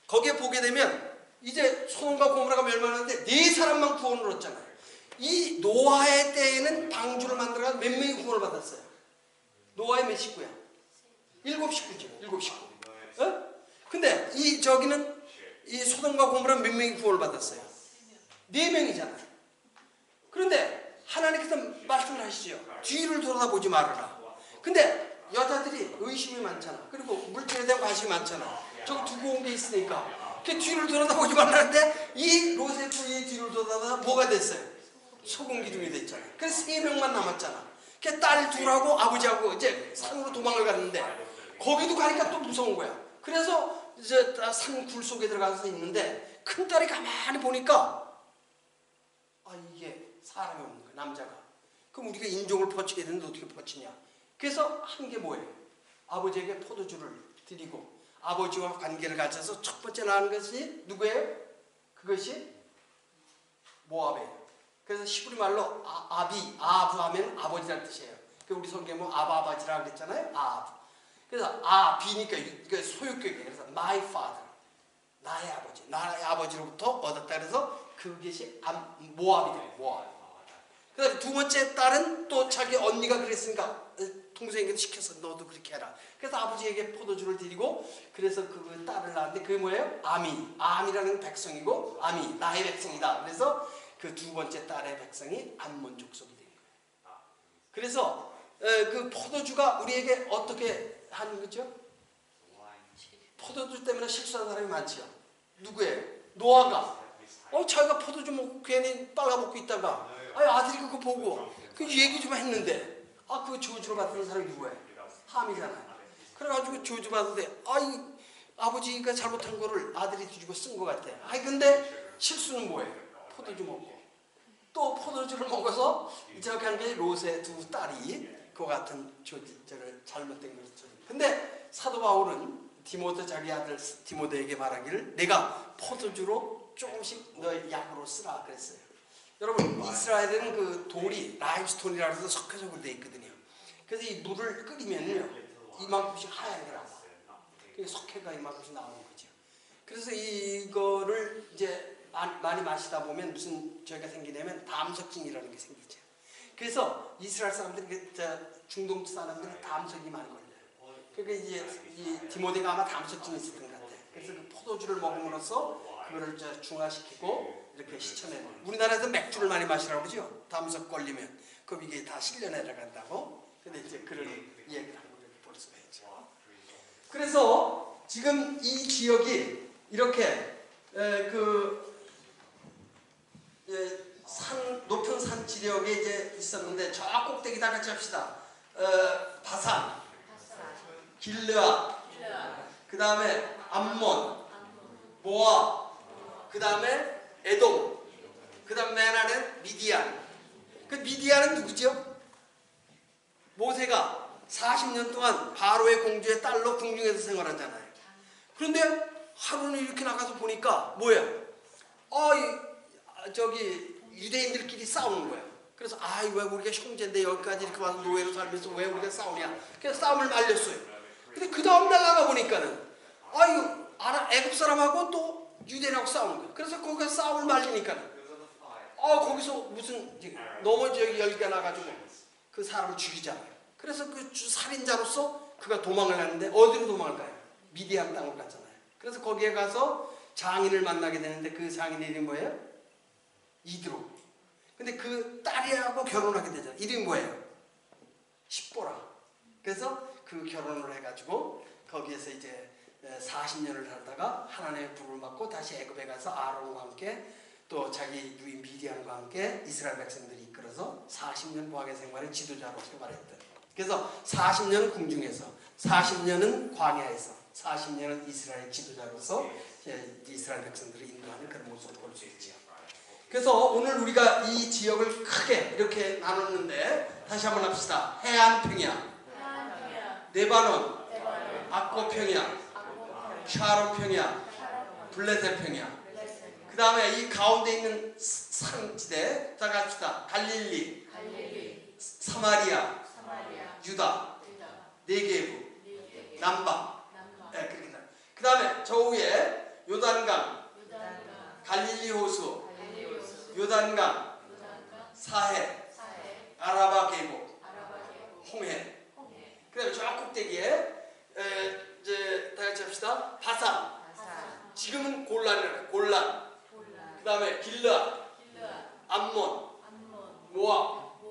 거기에 보게 되면 이제 소돔과 고모라가 멸망하는데 네 사람만 구원을 얻잖아요. 이 노아의 때에는 방주를 만들어서 몇 명이 구원을 받았어요? 노아의 몇 식구야? 7식구죠. 7식구. 어? 근데 저기는 이 소돔과 고모라 몇 명이 구원을 받았어요? 4명이잖아요. 그런데 하나님께서 말씀을 하시죠. 뒤를 돌아보지 말아라. 근데 여자들이 의심이 많잖아. 그리고 물질에 대한 관심이 많잖아. 저거 두고 온 게 있으니까. 그 뒤를 돌아보지 말라는데 이 롯의 부인의 뒤를 돌아보다 뭐가 됐어요? 소금 기둥이 됐잖아요. 그래서 3명만 남았잖아. 그 딸 둘하고 아버지하고 이제 산으로 도망을 갔는데 거기도 가니까 또 무서운 거야. 그래서 이제 산 굴 속에 들어가서 있는데 큰 딸이 가만히 보니까 이게 사람이 없는 거야. 남자가. 그럼 우리가 인종을 퍼치게 되는데 어떻게 퍼치냐. 그래서 한 게 뭐예요? 아버지에게 포도주를 드리고 아버지와 관계를 가져서 첫 번째 나온 것이 누구예요? 그것이 모압이에요. 그래서 히브리 말로 아부 하면 아버지라는 뜻이에요. 우리 성경에 뭐 아바바지라고 그랬잖아요. 아부. 그래서 비니까 소유격이에요. 그래서 my father, 나의 아버지, 나의 아버지로부터 얻었다. 그래서 그것이 모압이 돼요. 모압. 그다음에 두 번째 딸은 또 자기 언니가 그랬으니까 동생에게 시켜서 너도 그렇게 해라. 그래서 아버지에게 포도주를 드리고 그래서 그 딸을 낳았는데 그게 뭐예요? 암이라는 백성이고 암이 나의 백성이다. 그래서 그 두 번째 딸의 백성이 암몬 족속이 된 거예요. 그래서 그 포도주가 우리에게 어떻게 하는 거죠? 포도주 때문에 실수한 사람이 많지요. 누구예요? 노아가. 자기가 포도주 먹고 괜히 빨아먹고 있다가 아들이 그거 보고 그 얘기 좀 했는데 그 저주를 받는 사람이 누구예요? 함이잖아요. 그래가지고 저주 받는데 아버지가 잘못한 거를 아들이 뒤집어 쓴 것 같아. 근데 실수는 뭐예요? 포도주 먹고 또 포도주를 먹어서 저렇게 한 게 롯의 두 딸이 그와 같은 저를 잘못된 거죠. 근데 사도 바울은 자기 아들 디모데에게 말하기를 내가 포도주로 조금씩 너의 약으로 쓰라 그랬어요. 여러분 이스라엘에는 그 돌이 라임스톤이라고 해서 석회석으로 되어 있거든요. 그래서 이 물을 끓이면요 이만큼씩 하얀 게 나와. 석회가 이만큼씩 나오는 거죠. 그래서 이거를 이제 많이 마시다 보면 무슨 저희가 생기냐면 담석증이라는 게 생기죠. 그래서 이스라엘 사람들이 중동 사람들은 담석이 많이 걸려요. 그러니까 이제 이 디모데가 아마 담석증이 있었던 것 같아요. 그래서 그 포도주를 먹음으로써 그거를 이제 중화시키고 이렇게 시쳐내는. 우리나라에서 맥주를 많이 마시라고 그러죠. 담석 걸리면 그 이게 다 실려 내려간다고. 근데 이제 그런 이야기를 하고 이렇게 볼 수가 있죠. 그래서 지금 이 지역이 이렇게 높은 산 지역에 이제 있었는데 저 꼭대기 다 같이 합시다. 바산, 길르앗, 그 다음에 암몬, 모압, 그 다음에 에돔, 그 다음 맨 아래 미디안. 그 미디안은 누구죠? 모세가 40년 동안 바로의 공주의 딸로 궁중에서 생활하잖아요. 그런데 하루는 이렇게 나가서 보니까 뭐야? 저기 유대인들끼리 싸우는 거야. 그래서 왜 우리가 형제인데 여기까지 이렇게 와서 노예로 살면서 왜 우리가 싸우냐? 그래서 싸움을 말렸어요. 근데 그 다음 날 나가 보니까는 애굽 사람하고 또 유대인하고 싸우는 거야. 그래서 거기서 싸움을 말리니까는 거기서 무슨 넘어져 열기가 나가지고 그 사람을 죽이잖아요. 그래서 그 살인자로서 그가 도망을 하는데 어디로 도망을 가요? 미디안 땅으로 갔잖아요. 그래서 거기에 가서 장인을 만나게 되는데 그 장인 이름이 뭐예요? 이드로. 근데 그 딸이하고 결혼하게 되잖아요. 이름이 뭐예요? 십보라. 그래서 그 결혼을 해가지고 거기에서 이제 40년을 살다가 하나님의 불을 받고 다시 애굽에 가서 아론과 함께 또 자기 누인 미디안과 함께 이스라엘 백성들이 이끌어서 40년 광야 생활의 지도자로 생활했던. 그래서 40년은 궁중에서, 40년은 광야에서, 40년은 이스라엘 지도자로서 이스라엘 백성들을 인도하는 그런 모습을 볼 수 있죠. 그래서 오늘 우리가 이 지역을 크게 이렇게 나눴는데 다시 한번 합시다. 해안 평야, 레바논, 악고 평야, 샤론 평야, 블레셋 평야. 그 다음에 이 가운데 있는 산지대 다 갑시다. 갈릴리, 사마리아, 유다, 네게브, 남방. 네, 그렇게 다. 그 다음에 저 위에 요단강, 갈릴리 호수, 요단강, 사해, 아라바 계곡, 홍해. 그 다음에 저 꼭대기에 이제 다 같이 합시다. 바산. 지금은 골란이라고. 골란. 그 다음에 길르앗, 암몬, 모압,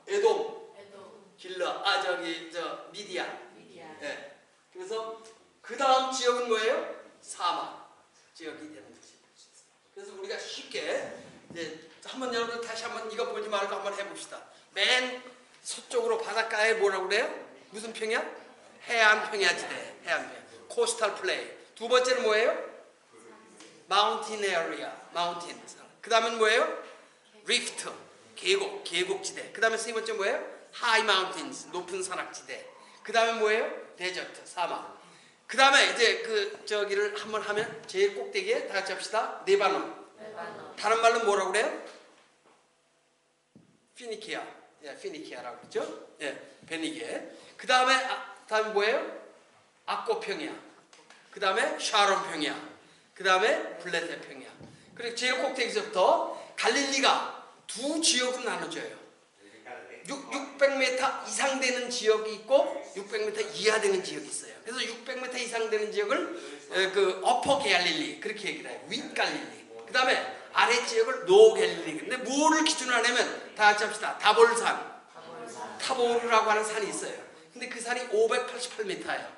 에돔, 길르앗. 미디안. 네. 그래서 그 다음 지역은 뭐예요? 사막 지역이 되는 것이. 그래서 우리가 쉽게 이제 한번 여러분 다시 한번 이거 보지 말고 한번 해봅시다. 맨 서쪽으로 바닷가에 뭐라고 그래요? 무슨 평야? 해안 평야지대. 해안 평야. 코스탈 플레이. 두 번째는 뭐예요? 마운틴 에어리아. 마운틴. 그 다음은 뭐예요? 리프트. 계곡지대. 그 다음에 세 번째 뭐예요? 하이 마운틴스. 높은 산악지대. 그 다음에 뭐예요? 데저트. 사막. 그 다음에 이제 저기를 한번 하면 제일 꼭대기에 다 같이 합시다. 레바논. 다른 말로 뭐라고 그래요? 피니키아. 피니키아라고 그러죠? 베니게. 그 다음에 뭐예요? 악고 평야. 그 다음에 샤론 평야. 그 다음에 블레셋 평야. 그리고 제일 꼭대기서부터 갈릴리가 두 지역으로 나눠져요. 600m 이상 되는 지역이 있고 600m 이하 되는 지역이 있어요. 그래서 600m 이상 되는 지역을 어퍼 갈릴리 그렇게 얘기를 해요. 윗 갈릴리. 그 다음에 아래 지역을 노 갈릴리. 근데 뭐를 기준으로 하냐면 다 같이 합시다. 다볼산. 타보르라고 하는 산이 있어요. 근데 그 산이 588m예요.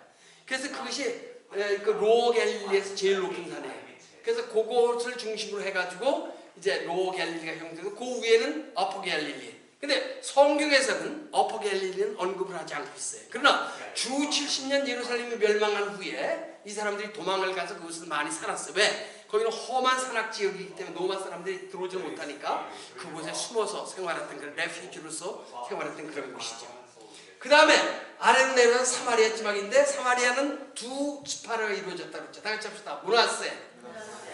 그래서 그것이 로 갈릴리에서 제일 높은 산이에요. 그래서 그것을 중심으로 해가지고 이제 로 갈릴리가 형성되고 그 위에는 어퍼 갈릴리. 근데 성경에서는 어퍼 갈릴리는 언급을 하지 않고 있어요. 그러나 주 70년 예루살렘이 멸망한 후에 이 사람들이 도망을 가서 그곳을 많이 살았어요. 왜? 거기는 험한 산악지역이기 때문에 노마 사람들이 들어오지 못하니까 그곳에 숨어서 생활했던 그런 레퓨지로서 생활했던 그런 곳이죠. 그 다음에 아래로 내려오는 사마리아 지방인데 사마리아는 두 지파로 이루어졌다고 그랬죠. 다 같이 합시다.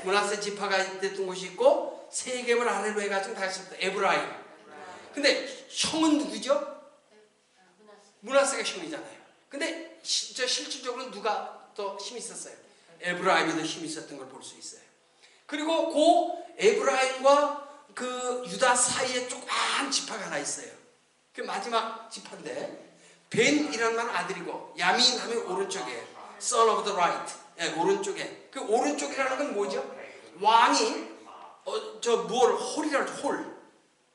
문하세 지파가 있던 곳이 있고 세겜을 아래로 해가지고 다시 합시다. 에브라임. 근데 형은 누구죠? 문하세가 형이잖아요. 근데 실질적으로 누가 더 힘이 있었어요? 에브라임에도 힘이 있었던 걸 볼 수 있어요. 그리고 그 에브라임과 그 유다 사이에 조그만 지파가 하나 있어요. 그 마지막 지파인데 벤이라는 말은 아들이고 야민 하면 오른쪽에 son of the right, 예, 오른쪽에. 그 오른쪽이라는 건 뭐죠? 왕이 뭘 홀이라고 하죠. 홀.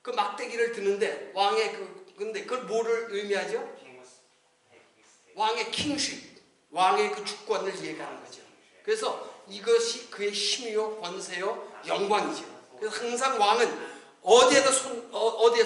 그 막대기를 드는데 왕의 근데 그걸 뭐를 의미하죠? 왕의 킹십, 왕의 그 주권을 얘기하는 거죠. 그래서 이것이 그의 힘이요, 권세요, 영광이죠. 그래서 항상 왕은 어디에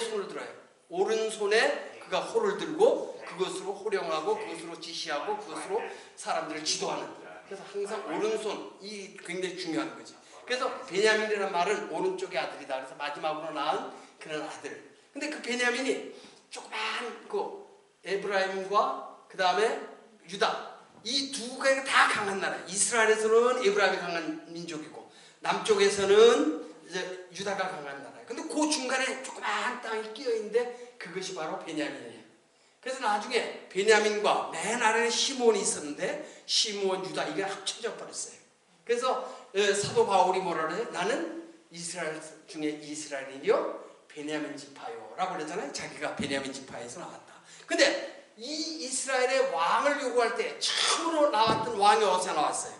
손을 들어요? 오른손에 그가 홀을 들고 그것으로 호령하고 그것으로 지시하고 그것으로 사람들을 지도하는. 그래서 항상 오른손이 굉장히 중요한 거죠. 그래서 베냐민이라는 말은 오른쪽의 아들이다. 그래서 마지막으로 낳은 그런 아들. 근데 그 베냐민이 조그만 그 에브라임과 그 다음에 유다 이 두 개가 다 강한 나라. 이스라엘에서는 에브라임이 강한 민족이고 남쪽에서는 이제 유다가 강한 나라. 근데 그 중간에 조그만 땅이 끼어 있는데 그것이 바로 베냐민이에요. 그래서 나중에 베냐민과 맨 아래에 시몬이 있었는데 시몬, 유다 이게 합쳐져 버렸어요. 그래서 사도 바울이 뭐라 그래요? 나는 이스라엘 중에 이스라엘인이요 베냐민 지파요 라고 그랬잖아요. 자기가 베냐민 지파에서 나왔다. 근데 이 이스라엘의 왕을 요구할 때 처음으로 나왔던 왕이 어디서 나왔어요?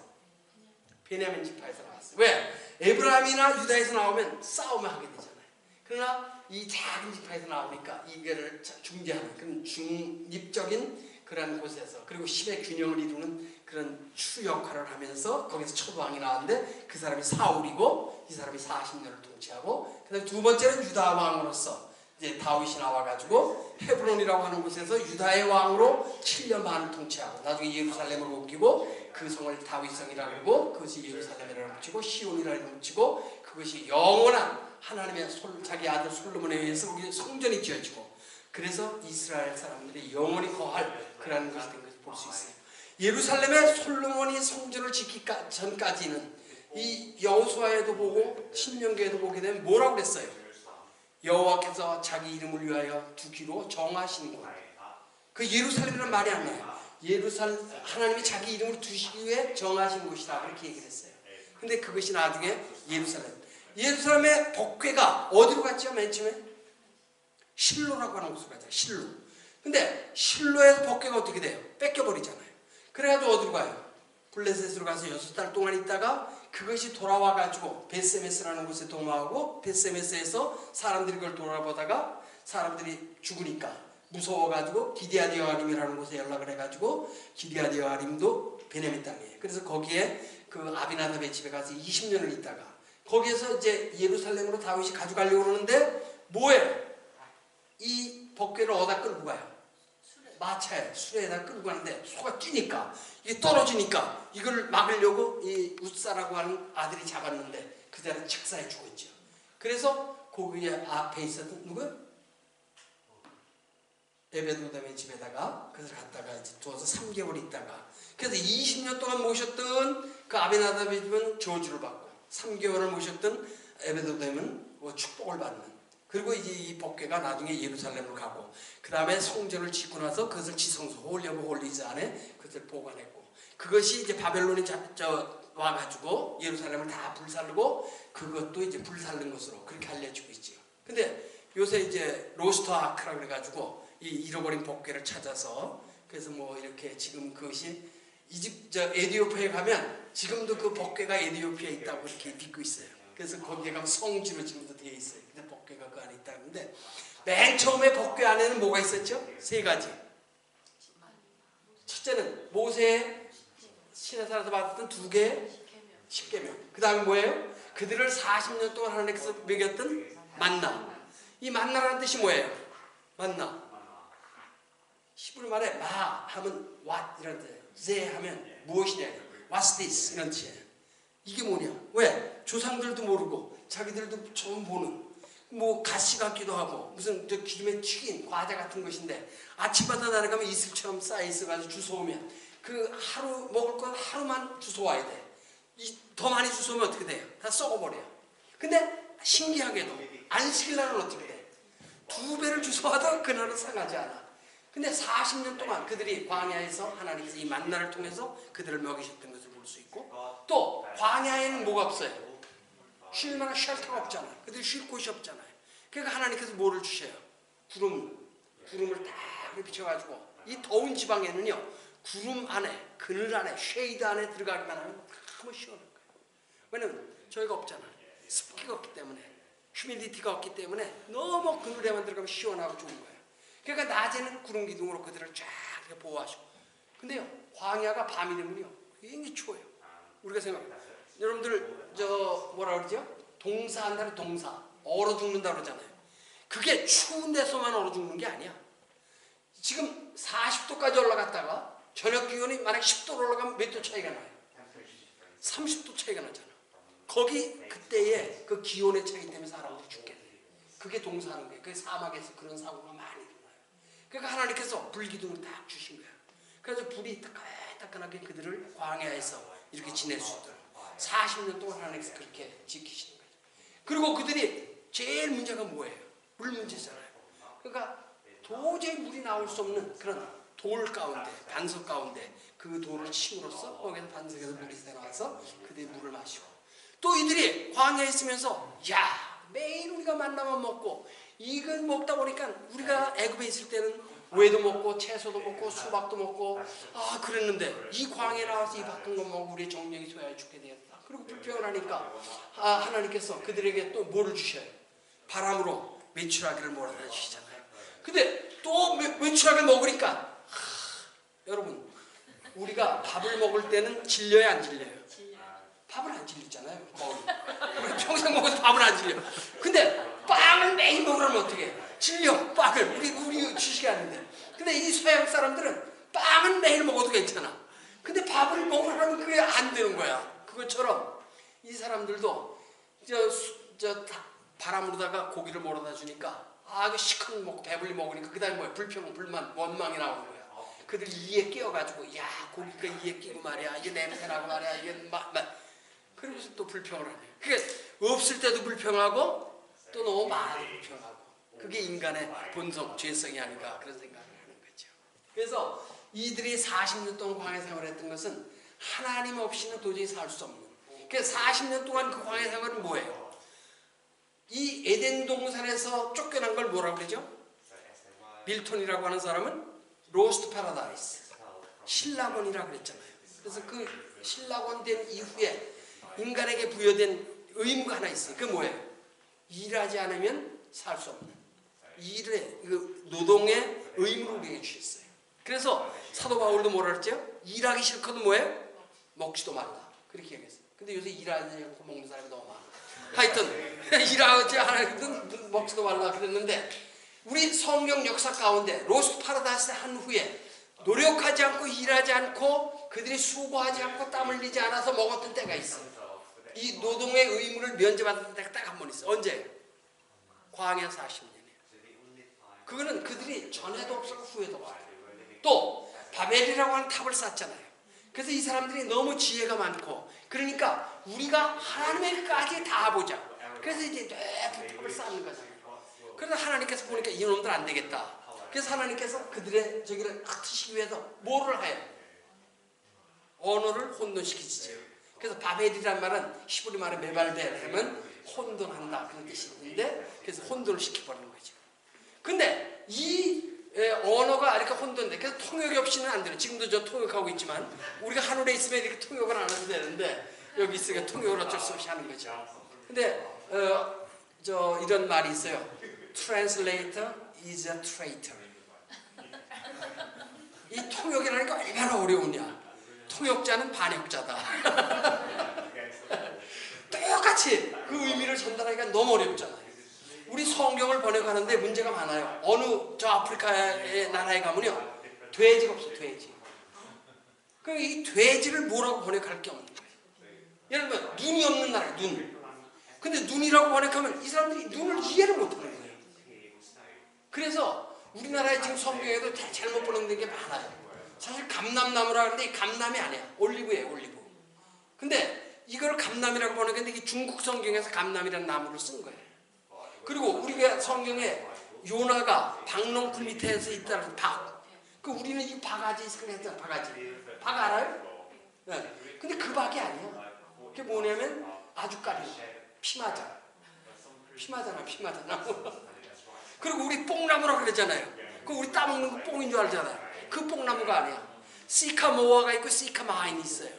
베냐민 지파에서 나왔어요. 왜? 에브라임이나 유다에서 나오면 싸움을 하게 되잖아요. 그러나 이 작은 지파에서 나오니까 이거를 중재하는 그런 중립적인 그런 곳에서 그리고 힘의 균형을 이루는 그런 추 역할을 하면서 거기서 첫 왕이 나왔는데 그 사람이 사울이고 이 사람이 40년을 통치하고 그다음에 두 번째는 유다 왕으로서 이제 다윗이 나와가지고 헤브론이라고 하는 곳에서 유다의 왕으로 7년 반을 통치하고 나중에 예루살렘으로 옮기고 그 성을 다윗성이라고 그러고 그것이 예루살렘이라고 붙이고 시온이라고 붙이고 그것이 영원한 하나님의 자기 아들 솔로몬에 의해서 우리 성전이 지어지고 그래서 이스라엘 사람들이 영원히 거할 그런 것이 된 것을 볼 수 있어요. 예루살렘에 솔로몬이 성전을 짓기 전까지는 이 여호수아에도 보고 신명기에도 보게 되면 뭐라고 그랬어요? 여호와께서 자기 이름을 위하여 두기로 정하신 곳. 그 예루살렘이라는 말이 안 나요. 하나님이 자기 이름을 두시기 위해 정하신 곳이다 그렇게 얘기를 했어요. 근데 그것이 나중에 예루살렘의 복궤가 어디로 갔죠? 맨 처음에 실로라고 하는 곳으로 가죠. 실로. 근데 실로에서 복궤가 어떻게 돼요? 뺏겨버리잖아요. 그래가지고 어디로 가요? 블레셋으로 가서 6달 동안 있다가 그것이 돌아와가지고 베세메스라는 곳에 도망하고 베세메스에서 사람들이 그걸 돌아보다가 사람들이 죽으니까 무서워가지고 기디아드 여아림이라는 곳에 연락을 해가지고 기디아드 여아림도 베냐민 땅이에요. 그래서 거기에 그 아비나답의 집에 가서 20년을 있다가 거기에서 이제 예루살렘으로 다윗이 가져가려고 그러는데 뭐예요? 이 법궤를 어디다 끌고 가요? 마차에 수레에다 끌고 가는데 소가 뛰니까 이게 떨어지니까 이걸 막으려고 이 웃사라고 하는 아들이 잡았는데 그 자리에 직사에 죽었죠. 그래서 거기에 앞에 있었던 누구요? 에베도담의 집에다가 그래서 갔다가 이제 두어서 3개월 있다가 그래서 20년 동안 모셨던 그 아비나답의 집은 저주를 받고 3개월을 모셨던 에베도담은 뭐 축복을 받는. 그리고 이제 이 법궤가 나중에 예루살렘으로 가고 그 다음에 성전을 짓고 나서 그것을 지성소 홀리 오브 홀리즈 안에 그것을 보관했고 그것이 이제 바벨론이 와가지고 예루살렘을 다 불살르고 그것도 이제 불살른 것으로 그렇게 알려지고 있죠. 근데 요새 이제 로스터 아크라 그래가지고 이 잃어버린 법궤를 찾아서 그래서 뭐 이렇게 지금 그것이 에디오피아에 가면 지금도 그 법궤가 에디오피아에 있다고 이렇게 믿고 있어요. 그래서 거기에 가면 성지로 지금도 되어 있어요. 근데 법궤가 그 안에 있다는데 맨 처음에 법궤 안에는 뭐가 있었죠? 3가지. 첫째는 모세의 시내산에서 받았던 2개의 10계명. 그 다음에 뭐예요? 그들을 40년 동안 하나님께서 먹였던 만나. 이 만나라는 뜻이 뭐예요? 만나. 히브리 말에 마 하면 what 이런 뜻이에요. 제 하면 무엇이냐. What's this? 이런 뜻이에요. 이게 뭐냐? 왜? 조상들도 모르고 자기들도 처음 보는 뭐 가시 같기도 하고 무슨 저 기름에 튀긴 과자 같은 것인데 아침마다 날아가면 이슬처럼 쌓여 있어가지고 주워오면 그 하루 먹을 건 하루만 주워와야 돼. 더 많이 주워오면 어떻게 돼요? 다 썩어버려요. 근데 신기하게도 안식일날은 어떻게 돼? 2배를 주워와도 그날은 상하지 않아. 근데 40년 동안 그들이 광야에서 하나님께서 이 만나를 통해서 그들을 먹이셨던 것을 볼 수 있고, 또 광야에는 뭐가 없어요? 쉴 만한 쉘터가 없잖아요. 그들 쉴 곳이 없잖아요. 그러니까 하나님께서 뭐를 주셔요? 구름을 딱 비춰가지고 이 더운 지방에는요, 구름 안에, 그늘 안에, 쉐이드 안에 들어가기만 하면 너무 시원한 거예요. 왜냐면 저희가 없잖아요. 습기가 없기 때문에, 휴미디티가 없기 때문에 너무 그늘에만 들어가면 시원하고 좋은 거예요. 그러니까 낮에는 구름 기둥으로 그들을 쫙 이렇게 보호하시고, 근데요, 광야가 밤이 되면요, 굉장히 추워요. 우리가 여러분들 뭐라 그러죠? 동사한다는 동사, 얼어 죽는다 그러잖아요. 그게 추운 데서만 얼어 죽는 게 아니야. 지금 40도까지 올라갔다가 저녁 기온이 만약 10도로 올라가면 몇 도 차이가 나요? 30도 차이가 나잖아. 거기 그때의 그 기온의 차이 때문에 사람들이 죽게 돼. 그게 동사하는 거예요. 그게 사막에서 그런 사고가 많이 일어나요. 그러니까 하나님께서 불기둥을 딱 주신 거예요. 그래서 불이 따끈따끈하게 그들을 광야에서 이렇게 지낼 수 있도록 40년 동안 하나님께서 그렇게 지키시는 거예요. 그리고 그들이 제일 문제가 뭐예요? 물 문제잖아요. 그러니까 도저히 물이 나올 수 없는 그런 돌 가운데, 반석 가운데 그 돌을 침으로써 거기서 반석에서 물이 새나와서 그들이 물을 마시고, 또 이들이 광야에 있으면서 야, 매일 우리가 만나만 먹고, 이건 먹다 보니까 우리가 애굽에 있을 때는 오이도 먹고 채소도 먹고 수박도 먹고 그랬는데 이 광야에 나와서 이 바꾼 것 먹고 우리의 정력이 소야해 죽게 되었다. 그리고 불평을 하니까 하나님께서 그들에게 또 뭐를 주셔요? 바람으로 메추라기를 몰아다 주시잖아요. 근데 또 메추라기를 먹으니까 여러분, 우리가 밥을 먹을 때는 질려요, 안 질려요? 밥은 안 질리잖아요. 우리 평생 먹어도 밥은 안 질려. 근데 빵을 매일 먹으려면 어떻게 해? 질려, 빵을. 우리 주식이 아닌데. 근데 이 서양 사람들은 빵은 매일 먹어도 괜찮아. 근데 밥을 먹으려면 그게 안 되는 거야. 그것처럼 이 사람들도 바람으로다가 고기를 몰아다 주니까 그 시큰 먹고 배불리 먹으니까 그 다음에 뭐야? 불평, 불만, 원망이 나오는 거야. 그들 이에 끼어가지고 야, 고기가 이에 끼고 말이야, 이게 냄새나고 말이야, 이게 그러면서 또 불평을 하네. 그게 없을 때도 불평하고 또 너무 많아도 불평하고, 그게 인간의 본성, 죄성이 아닌가 그런 생각을 하는 거죠. 그래서 이들이 40년 동안 광야 생활을 했던 것은 하나님 없이는 도저히 살 수 없는, 그래서 40년 동안 그 광야 생활은 뭐예요? 이 에덴 동산에서 쫓겨난 걸 뭐라고 그러죠? 밀턴이라고 하는 사람은 로스트 파라다이스, 신라곤이라고 그랬잖아요. 그래서 그 신라곤 된 이후에 인간에게 부여된 의무가 하나 있어요. 그게 뭐예요? 일하지 않으면 살 수 없는 일의 노동의 의무를 우리에게 주셨어요. 그래서 사도 바울도 뭐라 그랬죠? 일하기 싫거든 뭐예요? 먹지도 말라. 그렇게 얘기했어요. 근데 요새 일하지 않고 먹는 사람이 너무 많아. 하여튼 일하지 않으면 먹지도 말라 그랬는데, 우리 성경 역사 가운데 로스트 파라다이스 한 후에 노력하지 않고 일하지 않고 그들이 수고하지 않고 땀 흘리지 않아서 먹었던 때가 있어요. 이 노동의 의무를 면제받았던 때가 딱 한 번 있어요. 언제? 광야 40년이에요. 그거는 그들이 전에도 없었고 후에도 없었어요. 또 바벨이라고 하는 탑을 쌓잖아요. 그래서 이 사람들이 너무 지혜가 많고, 그러니까 우리가 하나님에게까지 다 보자. 그래서 이제 뇌 탑을 쌓는 거잖아요. 그래서 하나님께서 보니까 이놈들 안 되겠다. 그래서 하나님께서 그들의 저기를 흩으시기 위해서 뭐를 해요? 언어를 혼돈시키시죠. 그래서 바벨이란 말은 히브리 말의 메발벨 하면 혼돈한다 그런 뜻이 있는데, 그래서 혼돈을 시켜버리는 거죠. 근데 이 언어가 이렇게 혼돈돼. 그래서 통역이 없이는 안 돼요. 지금도 저 통역하고 있지만 우리가 하늘에 있으면 이렇게 통역을 안 해도 되는데, 여기 있으니까 통역을 어쩔 수 없이 하는 거죠. 근데 이런 말이 있어요. Translator is a traitor. 이 통역이라는 게 얼마나 어려우냐. 통역자는 반역자다. 똑같이 그 의미를 전달하기가 너무 어렵잖아요. 우리 성경을 번역하는데 문제가 많아요. 어느 저 아프리카의 나라에 가면요, 돼지가 없어, 돼지. 그 이 돼지를 뭐라고 번역할 게 없는 거예요. 예를 들면 눈이 없는 나라, 눈. 근데 눈이라고 번역하면 이 사람들이 눈을 이해를 못하는 거예요. 그래서 우리나라에 지금 성경에도 잘못 번역된 게 많아요. 사실 감람나무라 하는데 이 감람이 아니야. 올리브예요, 올리브. 근데 이걸 감람이라고 번역했는데 이게 중국 성경에서 감람이라는 나무를 쓴 거예요. 그리고 우리가 성경에 요나가 박넝쿨 밑에서 있다는 박. 그 우리는 이 바가지 생각했잖아, 바가지. 박 알아요? 네. 근데 그 박이 아니야. 그게 뭐냐면 아주 까리 피마자. 피마잖아. 그리고 우리 뽕나무라고 그러잖아요. 그 우리 따먹는 거 뽕인 줄 알잖아요. 그 뽕나무가 아니야. 시카모아가 있고 시카마인이 있어요.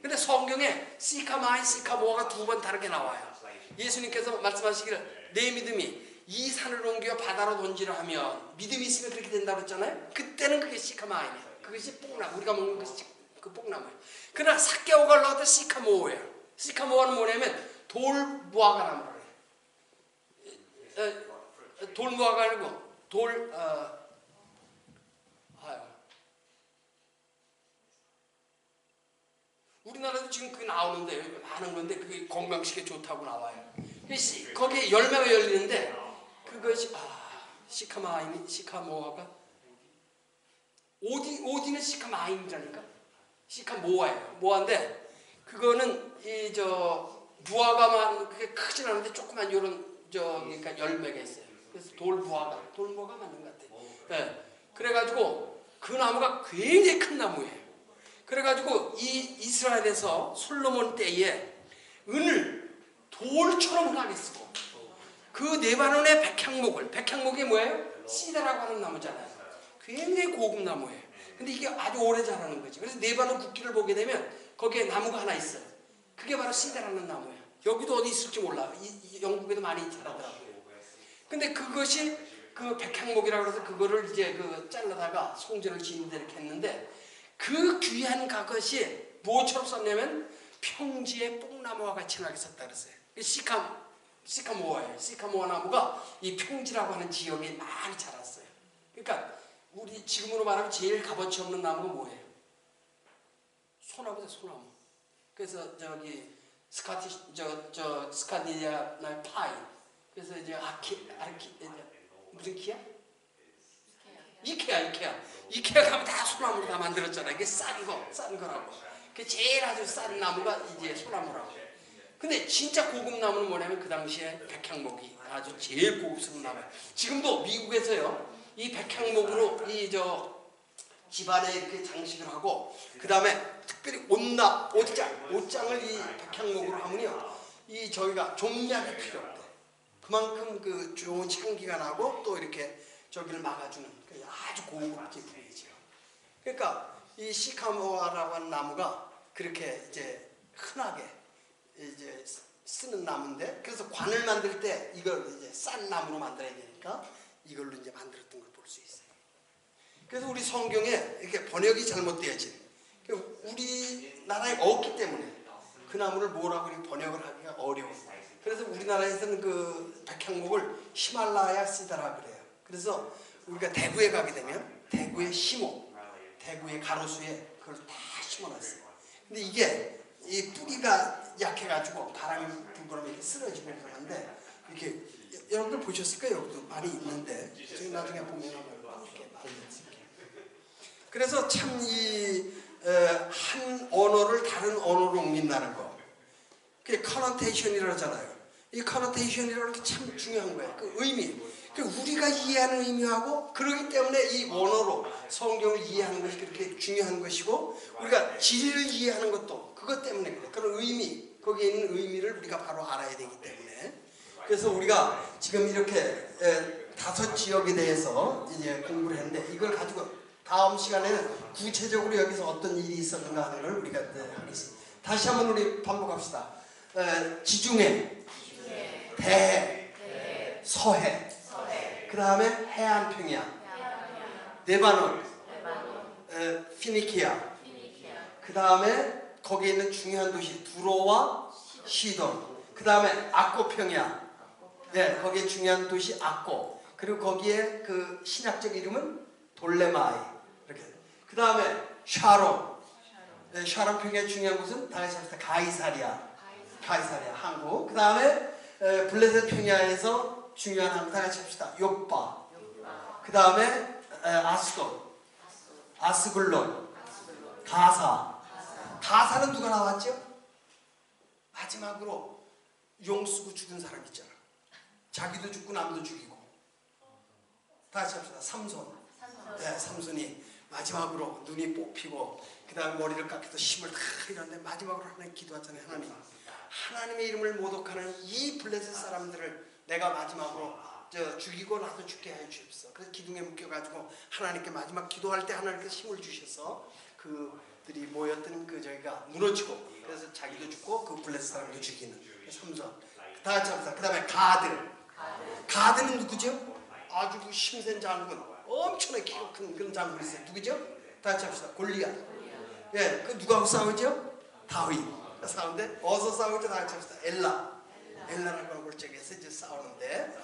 근데 성경에 시카마인, 시카모아가 두 번 다르게 나와요. 예수님께서 말씀하시기를 내 믿음이 이 산을 옮겨 바다로 던지라 하면 믿음이 있으면 그렇게 된다고 했잖아요. 그때는 그게 시카마인이에요. 그것이 뽕나무. 우리가 먹는 것이 그 뽕나무예요. 그러나 삭개오가 올라갈 때 시카모아예요. 시카모아는 뭐냐면 돌무화과 나무라 그래요. 돌무화가 아니고 우리나라도 지금 그게 나오는데 많은 건데 그게 건강식에 좋다고 나와요. 거기에 열매가 열리는데 그것이 시카모아가 오디는 시카마인이라니까. 시카모아예요. 모아인데 그거는 무화과만 그게 크진 않은데 조그만 요런 그러니까 열매가 있어요. 그래서 돌무화가 맞는 것 같아요. 네. 그래가지고 그 나무가 굉장히 큰 나무예요. 그래가지고 이 이스라엘에서 솔로몬 때에 은을 돌처럼 흔하게 쓰고 그 네바논의 백향목이 뭐예요? 시다라고 하는 나무잖아요. 굉장히 고급 나무예요. 근데 이게 아주 오래 자라는 거지. 그래서 네바논 국기를 보게 되면 거기에 나무가 하나 있어요. 그게 바로 시다라는 나무예요. 여기도 어디 있을지 몰라. 영국에도 많이 자라더라고요. 근데 그것이 그 백향목이라고 해서 그거를 이제 잘라다가 송전을 지는데 이렇게 했는데 그 귀한 그것이 무엇처럼 썼냐면 평지의 뽕나무와 같이 나게 썼다 그랬어요. 시카모아예요. 시카모아 나무가 이 평지라고 하는 지역에 많이 자랐어요. 그러니까 우리 지금으로 말하면 제일 값어치 없는 나무가 뭐예요? 소나무죠, 소나무. 그래서 저기 스카디아 파이. 그래서 이제 무슨 키야? 이케아 가면 다 소나무로 다 만들었잖아요. 이게 싼 거라고. 그 제일 아주 싼 나무가 이제 소나무라고. 근데 진짜 고급 나무는 뭐냐면 그 당시에 백향목이 아주 제일 고급스러운 나무예요. 지금도 미국에서요, 이 백향목으로 집안에 이렇게 장식을 하고, 그 다음에 특별히 옷장을 이 백향목으로 하면요, 저희가 종량이 필요 없대. 그만큼 그 좋은 향기가 나고 또 이렇게 저기를 막아주는 아주 고급 제품이죠. 그러니까 이 시카모아라고 하는 나무가 그렇게 이제 흔하게 이제 쓰는 나무인데, 그래서 관을 만들 때 이걸 이제 싼 나무로 만들어야 되니까 이걸로 이제 만들었던 걸 볼 수 있어요. 그래서 우리 성경에 이렇게 번역이 잘못되어진, 우리나라에 없기 때문에 그 나무를 뭐라고 이렇게 번역을 하기가 어려워요. 그래서 우리나라에서는 그 백향목을 히말라야 시다라 그래요. 그래서 우리가 대구에 가게 되면 대구의 시목, 대구의 가로수에 그걸 다 심어놨어요. 근데 이게 이 뿌리가 약해가지고 바람이 불고 이렇게 쓰러지고 그러는데, 이렇게 여러분들 보셨을 거예요. 여기도 많이 있는데 지금 나중에 보면 이렇게 많이 있을게요. 그래서 참 한 언어를 다른 언어로 옮긴다는 거, 그게 커너테이션이라고 하잖아요. 이 커너테이션이라는 게 참 중요한 거예요. 그 의미, 우리가 이해하는 의미하고, 그러기 때문에 이 원어로 성경을 이해하는 것이 그렇게 중요한 것이고, 우리가 진리를 이해하는 것도 그것 때문에 그래. 그런 의미, 거기에 있는 의미를 우리가 바로 알아야 되기 때문에. 그래서 우리가 지금 이렇게 5 지역에 대해서 이제 공부를 했는데, 이걸 가지고 다음 시간에는 구체적으로 여기서 어떤 일이 있었는가 하는 걸 우리가 하겠습니다. 다시 한번 우리 반복합시다. 지중해, 대해, 서해, 그 다음에 해안평야, 네바논, 피니키아, 그 다음에 거기에 있는 중요한 도시 두로와 시돈, 그 다음에 악고평야, 거기에 중요한 도시 악고, 그리고 거기에 그 신약적 이름은 돌레마이, 이렇게. 그 다음에 샤론, 샤론 평야의 중요한 곳은 다시 합시다. 가이사리아, 한국. 그 다음에 블레셋 평야에서 중요한 항 다시 합시다. 요빠. 그 다음에 아스돗, 아스글론, 가사는 누가 나왔죠? 마지막으로 용 쓰고 죽은 사람 있잖아. 자기도 죽고 남도 죽이고. 다시 합시다. 삼손. 삼손이 마지막으로 눈이 뽑히고 그 다음에 머리를 깎아서 힘을 다 이러는데 마지막으로 하나님 기도하잖아요. 하나님의 이름을 모독하는 이 블레셋 사람들을 내가 마지막으로 죽이고 나도 죽게 해 주옵소서. 그래서 기둥에 묶여가지고 하나님께 마지막 기도할 때 하나님께서 힘을 주셔서 그들이 모였던 저희가 무너지고 그래서 자기도 죽고 그 블레셋 사람도 죽이는 삼손. 다 같이 합시다. 그 다음에 가드는 누구죠? 아주 그 힘센 장군, 엄청나게 키가 큰 그런 장군이 있어요. 누구죠? 다 같이 합시다. 골리앗. 예, 그 누구하고 싸우죠? 다윗. 싸우는데 어서 싸우죠? 다 같이 합시다. 엘라라고 하는 골짜기에서 이제 싸우는데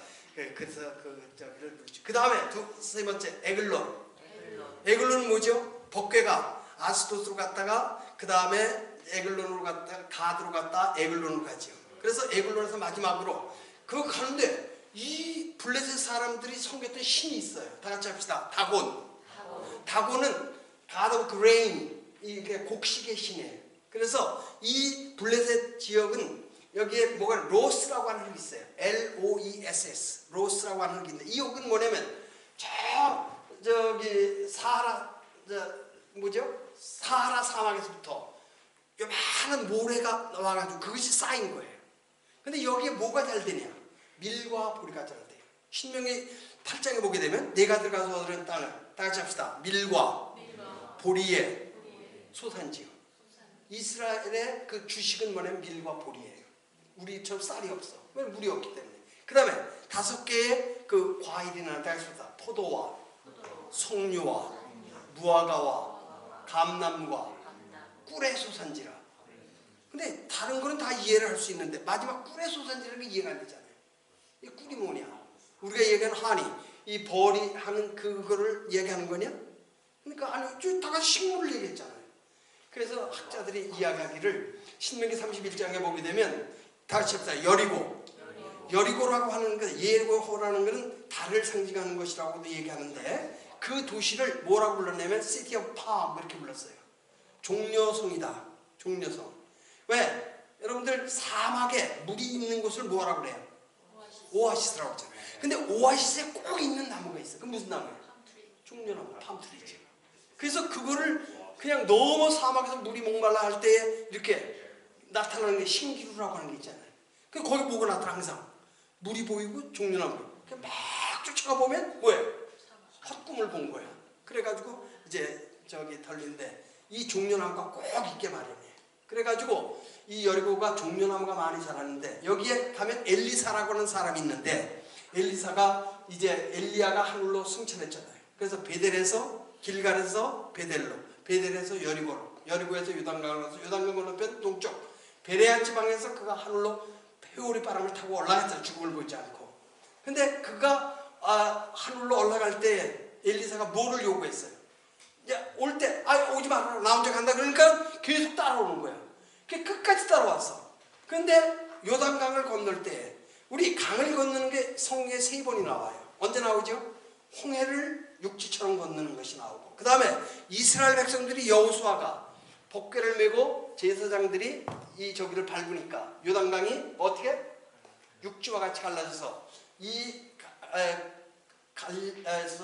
그래서 저기를 부르죠. 그 다음에 세 번째 에글론은 뭐죠? 법궤가 아스도스로 갔다가 그 다음에 에글론으로 갔다가 가드로 갔다 에글론으로 가죠. 그래서 에글론에서 마지막으로 그거 가는데 이 블레셋 사람들이 섬겼던 신이 있어요. 다 같이 합시다. 다곤은 God of Grain, 이게 곡식의 신이에요. 그래서 이 블레셋 지역은 여기에 뭐가 로스라고 하는 흙이 있어요. LOESS 로스라고 하는 흙이 있는데 이 흙은 뭐냐면 저기 사하라 사막에서부터 요만한 모래가 나와가지고 그것이 쌓인 거예요. 근데 여기에 뭐가 잘 되냐? 밀과 보리가 잘 돼요. 신명기 8장에 보게 되면 내가 들어가서 얻은 땅을 다 같이 합시다. 밀과 보리의 소산지요. 이스라엘의 그 주식은 뭐냐면 밀과 보리예요. 우리처럼 쌀이 없어. 왜? 물이 없기 때문에. 그 다음에 5개의 그 과일이 나한테 하십니다. 포도와 석류와 무화과와 감남과 꿀의 소산지라. 근데 다른 거는 다 이해를 할 수 있는데 마지막 꿀의 소산지라는 게 이해가 안 되잖아요. 이 꿀이 뭐냐? 우리가 얘기하는 하니, 이 벌이 하는 그거를 얘기하는 거냐? 그러니까 아니, 다 같이 식물을 얘기했잖아요. 그래서 학자들이 이야기하기를 신명기 31장에 보게 되면 다 같이 합시다. 여리고라고 하는 것, 예리고라는 것은 달을 상징하는 것이라고도 얘기하는데 그 도시를 뭐라고 불렀냐면 City of Palm 이렇게 불렀어요. 종려성이다. 종려성. 왜? 여러분들 사막에 물이 있는 곳을 뭐라고 그래요? 오아시스라고 하잖아요. 근데 오아시스에 꼭 있는 나무가 있어요. 그 무슨 나무예요? 종려나무, 팜트리죠. 그래서 그거를 그냥 너무 사막에서 물이 목말라 할 때 이렇게 나타나는 게 신기루라고 하는 게 있잖아요. 그 거기 뭐가 나타나 항상 물이 보이고 종려나무. 막 쫓아가 보면 뭐예요? 헛꿈을 본 거야. 그래가지고 이제 저기 털린데 이 종려나무가 꼭 있게 마련해. 그래가지고 이 여리고가 종려나무가 많이 자랐는데 여기에 가면 엘리사라고 하는 사람이 있는데 엘리사가 이제 엘리야가 하늘로 승천했잖아요. 그래서 베델에서 길갈에서 베델로, 베델에서 여리고로, 여리고에서 요단강을 가서 요단강 건너편 동쪽 베레아 지방에서 그가 하늘로 회오리 바람을 타고 올라갔어요. 죽음을 보지 않고. 근데 그가 하늘로 올라갈 때 엘리사가 뭐를 요구했어요? 올 때 오지 마라, 나 혼자 간다. 그러니까 계속 따라오는 거야. 끝까지 따라왔어. 근데 요단강을 건널 때 우리 강을 건너는 게 성경에 3번이 나와요. 언제 나오죠? 홍해를 육지처럼 건너는 것이 나오고, 그 다음에 이스라엘 백성들이 여호수아가 법궤를 메고 제사장들이 이 저기를 밟으니까 요단강이 어떻게? 육지와 같이 갈라져서 이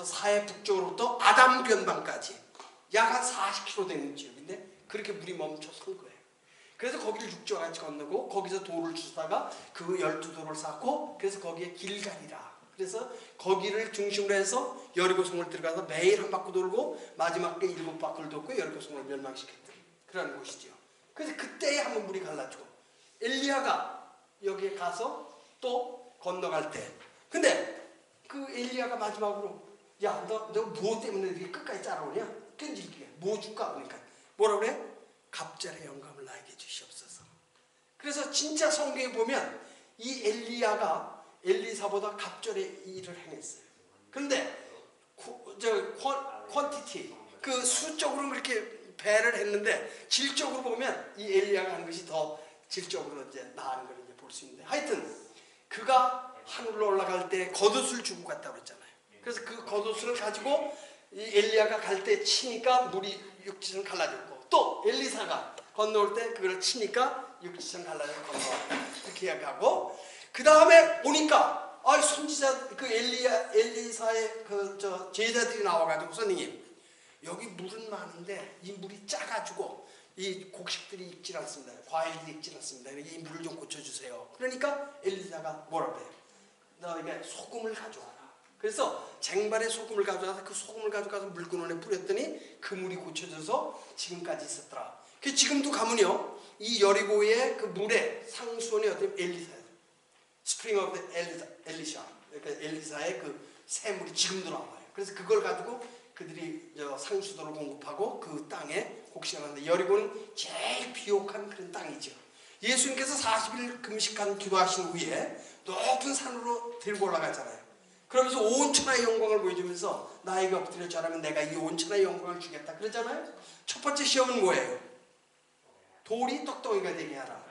사해 북쪽으로부터 아담 변방까지 약 한 40km 되는 지역인데 그렇게 물이 멈춰 선 거예요. 그래서 거기를 육지와 같이 건너고 거기서 돌을 주다가 그 12돌을 쌓고 그래서 거기에 길갈이라. 그래서 거기를 중심으로 해서 여리고성을 들어가서 매일 한 바퀴 돌고 마지막에 7바퀴를 돕고 여리고성을 멸망시켰던 그런 곳이죠. 그래서 그때에 한번 물이 갈라지고 엘리야가 여기에 가서 또 건너갈 때 근데 그 엘리야가 마지막으로 야, 너 뭐 때문에 이렇게 끝까지 따라오냐? 끈질기게 뭐 줄까? 그러니까 뭐라 그래? 갑절의 영감을 나에게 주시옵소서. 그래서 진짜 성경에 보면 이 엘리야가 엘리사보다 갑절의 일을 행했어요. 그런데 퀀티티 그 수적으로는 그렇게 배를 했는데 질적으로 보면 이 엘리야가 하는 것이 더 질적으로 이제 나은 걸 이제 볼 수 있는데 하여튼 그가 하늘로 올라갈 때 겉옷을 주고 갔다고 했잖아요. 그래서 그 겉옷을 가지고 이 엘리야가 갈 때 치니까 물이 육지처럼 갈라졌고 또 엘리사가 건너올 때 그걸 치니까 육지처럼 갈라져서 건너왔다 이렇게 이야기하고 그 다음에 오니까 선지자 그 엘리사의 그 제자들이 나와가지고 선생님 여기 물은 많은데 이 물이 짜가지고 이 곡식들이 익질 않습니다. 과일들이 익질 않습니다. 이 물을 좀 고쳐주세요. 그러니까 엘리사가 뭐라고 해요? 너에게 소금을 가져와라. 그래서 쟁반에 소금을 가져와서 그 소금을 가져가서 물그릇에 뿌렸더니 그 물이 고쳐져서 지금까지 있었더라. 그 지금도 가면요, 이 여리고의 그 물의 상수원이 어떤 엘리사예요. 스프링 오브 엘리샤. 그러니까 엘리사의 그 샘물이 지금도 나와요. 그래서 그걸 가지고 그들이 상수도를 공급하고 그 땅에 곡식을 하는데, 여리고는 제일 비옥한 그런 땅이죠. 예수님께서 40일 금식한 기도하신 후에 높은 산으로 들고 올라가잖아요. 그러면서 온 천하의 영광을 보여주면서 나에게 엎드려 절하면 내가 이 온 천하의 영광을 주겠다 그러잖아요. 첫 번째 시험은 뭐예요? 돌이 떡덩이가 되게 하라.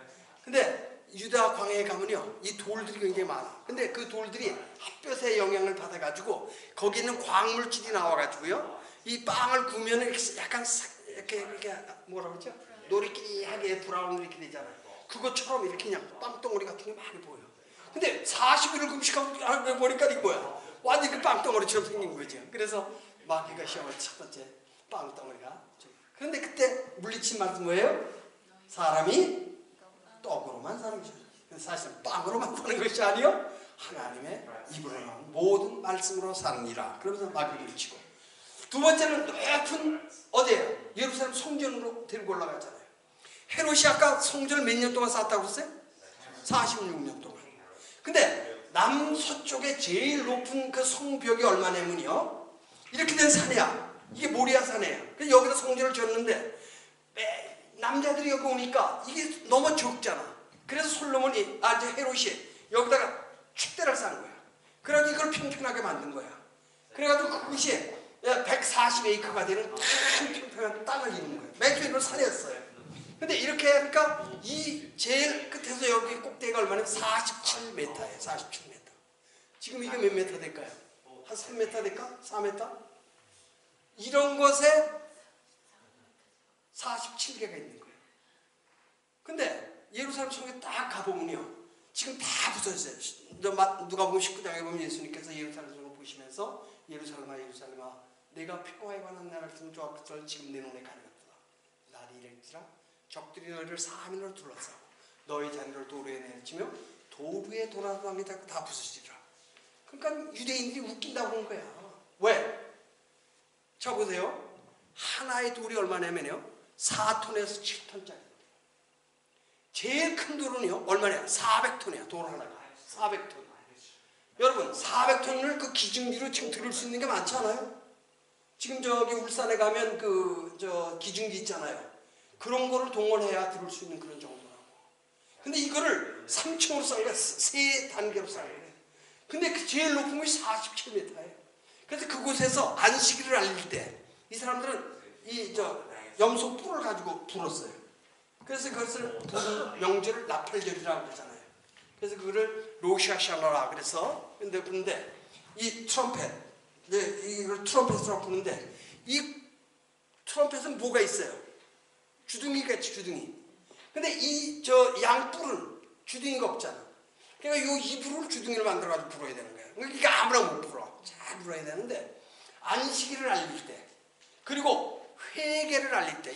근데 유다 광야에 가면요, 이 돌들이 굉장히 많아. 근데 그 돌들이 햇볕의 영향을 받아가지고 거기 있는 광물질이 나와가지고요, 이 빵을 구우면 이렇게 약간 이렇게 뭐라 그러죠? 노리끼리하게 브라운 이렇게 되잖아요. 그것처럼 이렇게 그냥 빵덩어리 같은 게 많이 보여. 근데 40일을 금식하고 보니까 이게 뭐야? 완전 그 빵덩어리처럼 생긴 거죠. 그래서 마귀가 시험을 첫 번째 빵덩어리가. 그런데 그때 물리친 말씀 뭐예요? 사람이 떡으로만 사는 것이죠. 사실은 빵으로만 사는 것이 아니요, 하나님의 입으로 나오는 모든 말씀으로 사느니라. 그러면서 마귀를 물리치고, 두 번째는 높은 어디예요? 예루살렘 성전으로 데리고 올라갔잖아요. 헤롯이 아까 성전을 몇 년 동안 쌓았다고 그랬어요? 46년 동안. 근데 남서쪽에 제일 높은 그 성벽이 얼마냐면요, 이렇게 된 산이야. 이게 모리아 산이에요. 그래서 여기다 성전을 지었는데 남자들이 여기 오니까 이게 너무 적잖아. 그래서 솔로몬이, 헤롯이 여기다가 축대를 쌓은 거야. 그래서 이걸 평평하게 만든 거야. 그래가지고 그것이 140에이커가 되는 큰 평평한 땅을 이루는 거예요. 맨 처음에 산이었어요. 근데 이렇게 하니까 이 제일 끝에서 여기 꼭대기가 얼마나? 47m예요. 47m. 지금 이게 몇 m 될까요? 한 3m 될까? 4m? 이런 것에 47개가 있는 거예요. 근데 예루살렘 성에 딱 가보면요, 지금 다 부서졌어요. 누가 보면 19장에 보면 예수님께서 예루살렘 성을 보시면서 예루살렘아 예루살렘아 내가 평화에 관한 나라를 좀 좋았을 지금 내 눈에 가려졌다. 날이 이랬지라 적들이 너희를 사하민으로 둘러싸고 너희 자녀를 도루에 내치며 도루에 돌아다니며 다 부서지리라. 그러니까 유대인들이 웃긴다고 하는 거야. 왜? 자 보세요. 하나의 돌이 얼마냐면요, 4톤에서 7톤짜리. 제일 큰 돌은요 얼마냐? 400톤이야. 돌 하나가 400톤. 여러분 400톤을 그 기중기로 지금 들을 수 있는 게 많지 않아요? 지금 저기 울산에 가면 기중기 있잖아요. 그런 거를 동원해야 들을 수 있는 그런 정도라고. 근데 이거를 3층으로 쌓은 거야. 3단계로 쌓은 거예요. 근데 그 제일 높은 것이 47m예요. 그래서 그곳에서 안식일을 알릴 때 이 사람들은 염소 뿔을 가지고 불었어요. 그래서 그것을 부른 명절을 나팔절이라고 그러잖아요. 그래서 그거를 로샤샬라라 그래서 근데 이 트럼펫, 이걸 트럼펫으로 부르는데 이 트럼펫은 뭐가 있어요? 주둥이가 있지, 주둥이. 근데 이 양뿔은 주둥이가 없잖아. 그러니까 요 입으로 주둥이를 만들어가지고 불어야 되는 거야. 그러니까 아무나 못 불어. 잘 불어야 되는데 안식일을 알릴 때, 그리고 회개를 알릴 때,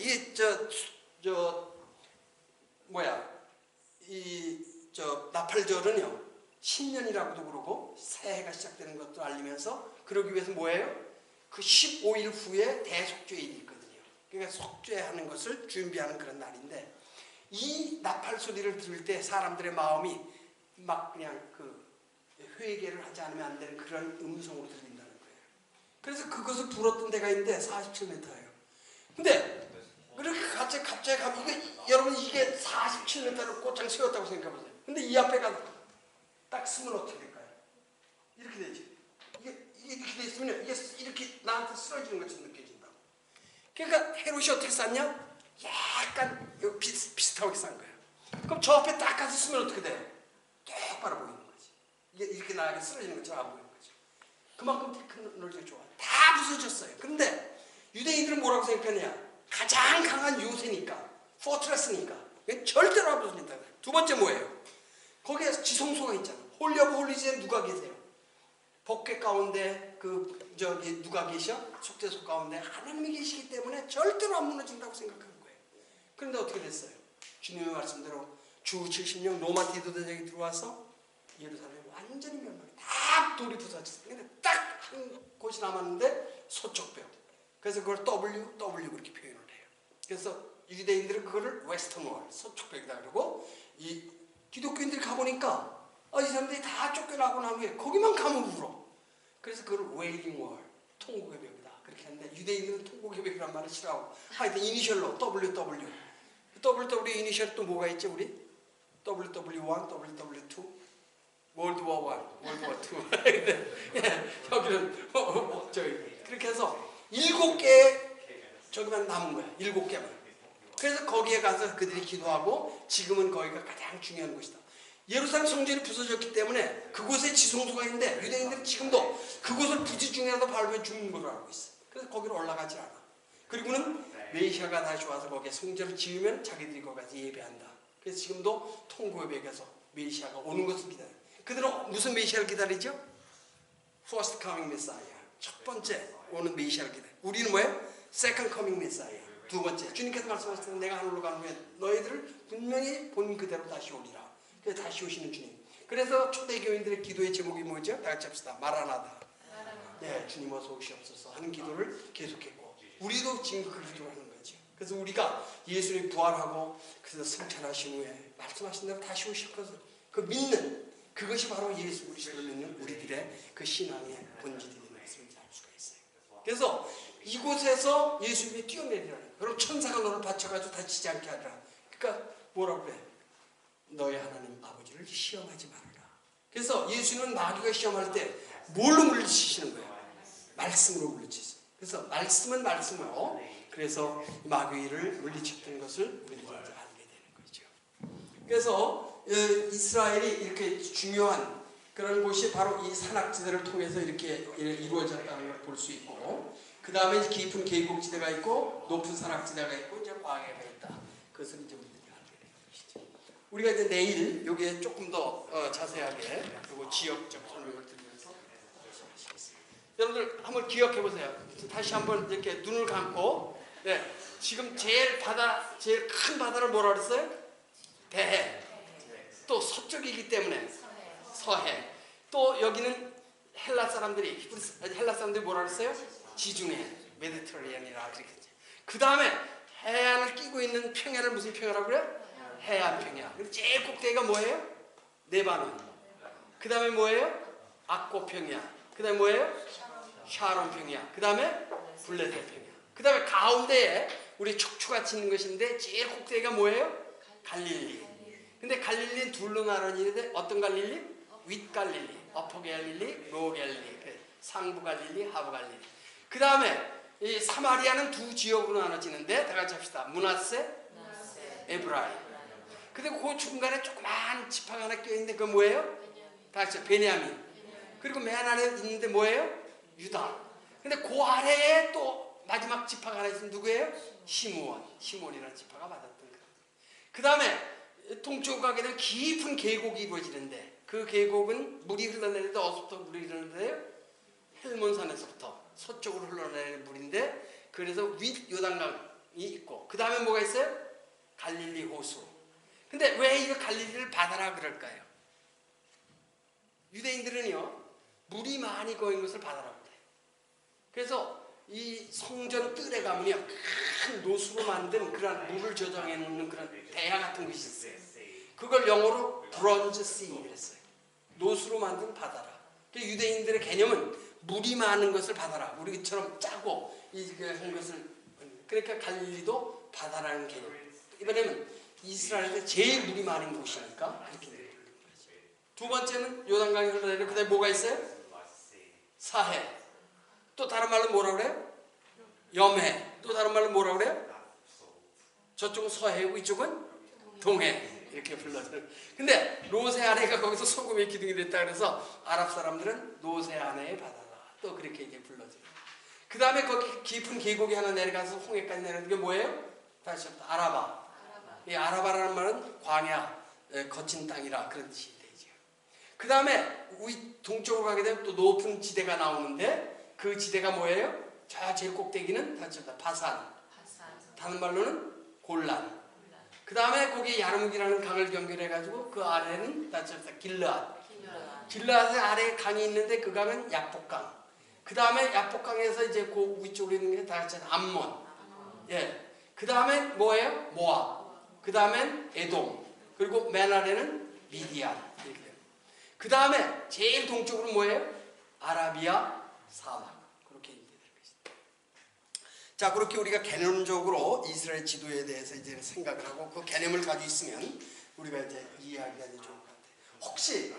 나팔절은요 신년이라고도 그러고 새해가 시작되는 것도 알리면서, 그러기 위해서 뭐예요? 그 15일 후에 대속죄일이 있거든요. 그러니까 속죄하는 것을 준비하는 그런 날인데, 이 나팔 소리를 들을 때 사람들의 마음이 막 그냥 회개를 하지 않으면 안 되는 그런 음성으로 들린다는 거예요. 그래서 그것을 불었던 데가 있는데 47m예요. 근데 그렇게 갑자기 가면 여러분 이게 47m를 곧장 세웠다고 생각해보세요. 근데 이 앞에가 딱 쓰면 어떻게 될까요? 이렇게 되지. 이게 이렇게 돼 있으면 이게 이렇게 나한테 쓰러지는 것처럼 느껴진다고. 그러니까 헤롯이 어떻게 쌌냐? 약간 비슷하게 싼 거예요. 그럼 저 앞에 딱 가서 쓰면 어떻게 돼요? 똑바로 보이는 거지. 이게 이렇게 나에게 쓰러지는 것처럼 안 보이는 거죠. 그만큼 테크놀로지가 좋아. 다 부서졌어요. 근데 유대인들은 뭐라고 생각하냐? 가장 강한 요새니까, 포트레스니까 절대로 안 부서진다. 두 번째 뭐예요? 거기에 지성소가 있잖아. 홀리 오브 홀리즈에 누가 계세요? 복개 가운데 누가 계셔? 속죄소 가운데 하나님이 계시기 때문에 절대로 안 무너진다고 생각하는 거예요. 그런데 어떻게 됐어요? 주님의 말씀대로 주 70년 로마 디도대적이 들어와서 예루살렘 완전히 멸망해. 다 돌이 부서졌어요. 근데 딱 한 곳이 남았는데 서쪽벽. 그래서 그걸 W 그렇게 표현을 해요. 그래서 유대인들은 그거를 웨스턴 월, 서쪽벽이다 그러고, 이 기독교인들이 가보니까 이 사람들이 다 쫓겨나고 난 후에 거기만 가면 울어. 그래서 그걸 웨이링 월, 통곡의 벽이다 그렇게 하는데, 유대인들은 통곡의 벽이란 말을 싫어하고 하여튼 이니셜로 WW 이니셜 또 뭐가 있지 우리? WW1, WW2 월드워 1, 월드워 2 여기는 그렇게 해서 7개 저기만 남은 거야. 7개만. 그래서 거기에 가서 그들이 기도하고, 지금은 거기가 가장 중요한 곳이다. 예루살렘 성전이 부서졌기 때문에 그곳에 지성소가 있는데, 유대인들은 지금도 그곳을 부지 중이라도 밟으면 죽는 걸로 알고 있어. 그래서 거기로 올라가지 않아. 그리고는 메시아가 다시 와서 거기에 성전을 지으면 자기들이 거기 가서 예배한다. 그래서 지금도 통곡의 벽에서 메시아가 오는 것을 기다려. 그들은 무슨 메시아를 기다리죠? First coming Messiah. 첫 번째 오는 메시아를 기다려. 우리는 뭐예요? Second coming Messiah. 두 번째. 주님께서 말씀하셨을 때 내가 하늘로 가는 후에 너희들을 분명히 본 그대로 다시 오리라. 그래서 다시 오시는 주님. 그래서 초대교인들의 기도의 제목이 뭐죠? 다 같이 합시다. 마라나다. 네, 주님 어서 오시옵소서 하는 기도를 계속했고, 우리도 지금 그 기도를 하는 거죠. 그래서 우리가 예수님 부활하고 그래서 승천하신 후에 말씀하신 대로 다시 오실 것을 그 믿는, 그것이 바로 예수 그리스도를 믿는 우리들의 그 신앙의 본질이 되는 것을 알 수가 있어요. 그래서 이곳에서 예수님이 뛰어내리라는 거예요. 그럼 천사가 너를 받쳐가지고 다치지 않게 하리라. 그러니까 뭐라고 그래? 너의 하나님 아버지를 시험하지 말아라. 그래서 예수님은 마귀가 시험할 때 뭘로 물리치시는 거예요? 말씀으로 물리치세요. 그래서 말씀은 말씀으로, 그래서 마귀를 물리쳤던 것을 우리가 이제 알게 되는 거죠. 그래서 이스라엘이 이렇게 중요한 그런 곳이 바로 이 산악지대를 통해서 이렇게 이루어졌다는 걸 볼 수 있고, 그 다음에 깊은 계곡지대가 있고 높은 산악지대가 있고 이제 광야가 있다. 그것을 이제 우리들이 알게 되는 것이죠. 우리가 이제 내일 여기에 조금 더 자세하게 그리고 지역적 설명을 드리면서 하시겠습니다. 여러분들 한번 기억해 보세요. 다시 한번 이렇게 눈을 감고, 네, 지금 제일 큰 바다를 뭐라 그랬어요? 대해. 또 서쪽이기 때문에 서해. 또 여기는 헬라 사람들이 뭐라 그랬어요? 지중해, 메디터레니안이라 그랬겠죠. 그 다음에 해안을 끼고 있는 평야를 무슨 평야라고 그래요? 해안 평야. 근데 제일 꼭대기가 뭐예요? 레바논. 그 다음에 뭐예요? 악고 평야. 그 다음에 뭐예요? 샤론 평야. 그 다음에 블레셋 평야. 그 다음에 가운데에 우리 척추같이 있는 것인데 제일 꼭대기가 뭐예요? 갈릴리. 근데 갈릴리는 둘로 나눠지는데 어떤 갈릴리? 윗갈릴리, 어퍼 갈릴리, 로어 갈릴리, 상부 갈릴리, 하부 갈릴리. 그 다음에 이 사마리아는 두 지역으로 나눠지는데 다 같이 합시다. 므낫세, 에브라임. 근데 그 중간에 조그만 지파가 하나 껴있는데 그건 뭐예요? 다 같이 베냐민. 그리고 맨 아래 있는데 뭐예요? 유다. 근데 그 아래에 또 마지막 지파가 하나 있으면 누구예요? 시므온이라는 지파가 받았던 거예요. 그 다음에 동쪽으로 가게 되면 깊은 계곡이 이루어지는데, 그 계곡은 물이 흘러내리는데 어디서부터 물이 흘러내려요? 헬몬산에서부터 서쪽으로 흘러내리는 물인데, 그래서 윗 요단강이 있고, 그 다음에 뭐가 있어요? 갈릴리 호수. 근데 왜 이 갈릴리를 바다라 그럴까요? 유대인들은요, 물이 많이 고인 것을 바다라고 해요. 그래서 이 성전 뜰에 가면요, 큰 노수로 만든 그런 물을 저장해 놓는 그런 대야 같은 것이 있어요. 그걸 영어로 브론즈 씨 그랬어요. 노수로 만든 바다라. 유대인들의 개념은 물이 많은 것을 바다라. 우리처럼 짜고 한 것을. 그러니까 갈릴리도 바다라는 개념. 이번에는 이스라엘에서 제일 물이 많은 곳이니까 그렇게 되는 거죠. 두 번째는 요단강이 흘러내리는, 그다음에 뭐가 있어요? 사해. 또 다른 말로 뭐라 그래요? 염해. 또 다른 말로 뭐라 그래요? 저쪽은 서해고 이쪽은 동해. 이렇게 불러요. 근데 로세아네가 거기서 소금의 기둥이 됐다 그래서 아랍 사람들은 로세아네의 바다다. 또 그렇게 이제 불러줘요. 그 다음에 거기 깊은 계곡이 하나 내려가서 홍해까지 내려가는 게 뭐예요? 다시 한번 아라바. 이 아라바라는 말은 광야, 거친 땅이라 그런 뜻이 되죠. 그 다음에 동쪽으로 가게 되면 또 높은 지대가 나오는데 그 지대가 뭐예요? 저 제일 꼭대기는 바산. 다른 말로는 골란. 그 다음에 거기 야르묵이라는 강을 연결해가지고 그 아래는 길르앗. 길르앗의 아래에 강이 있는데 그 강은 야복강. 그 다음에 야복강에서 이제 그 위쪽으로 있는 게 다 암몬. 예. 그 다음에 뭐예요? 모압. 그 다음엔 에돔. 그리고 맨 아래는 미디안. 그 다음에 제일 동쪽으로 뭐예요? 아라비아 사막. 그렇게 이제 되는 것이다. 자, 그렇게 우리가 개념적으로 이스라엘 지도에 대해서 이제 생각을 하고 그 개념을 가지고 있으면 우리가 이제 이해하기가 이제 좋을 것 같아요. 혹시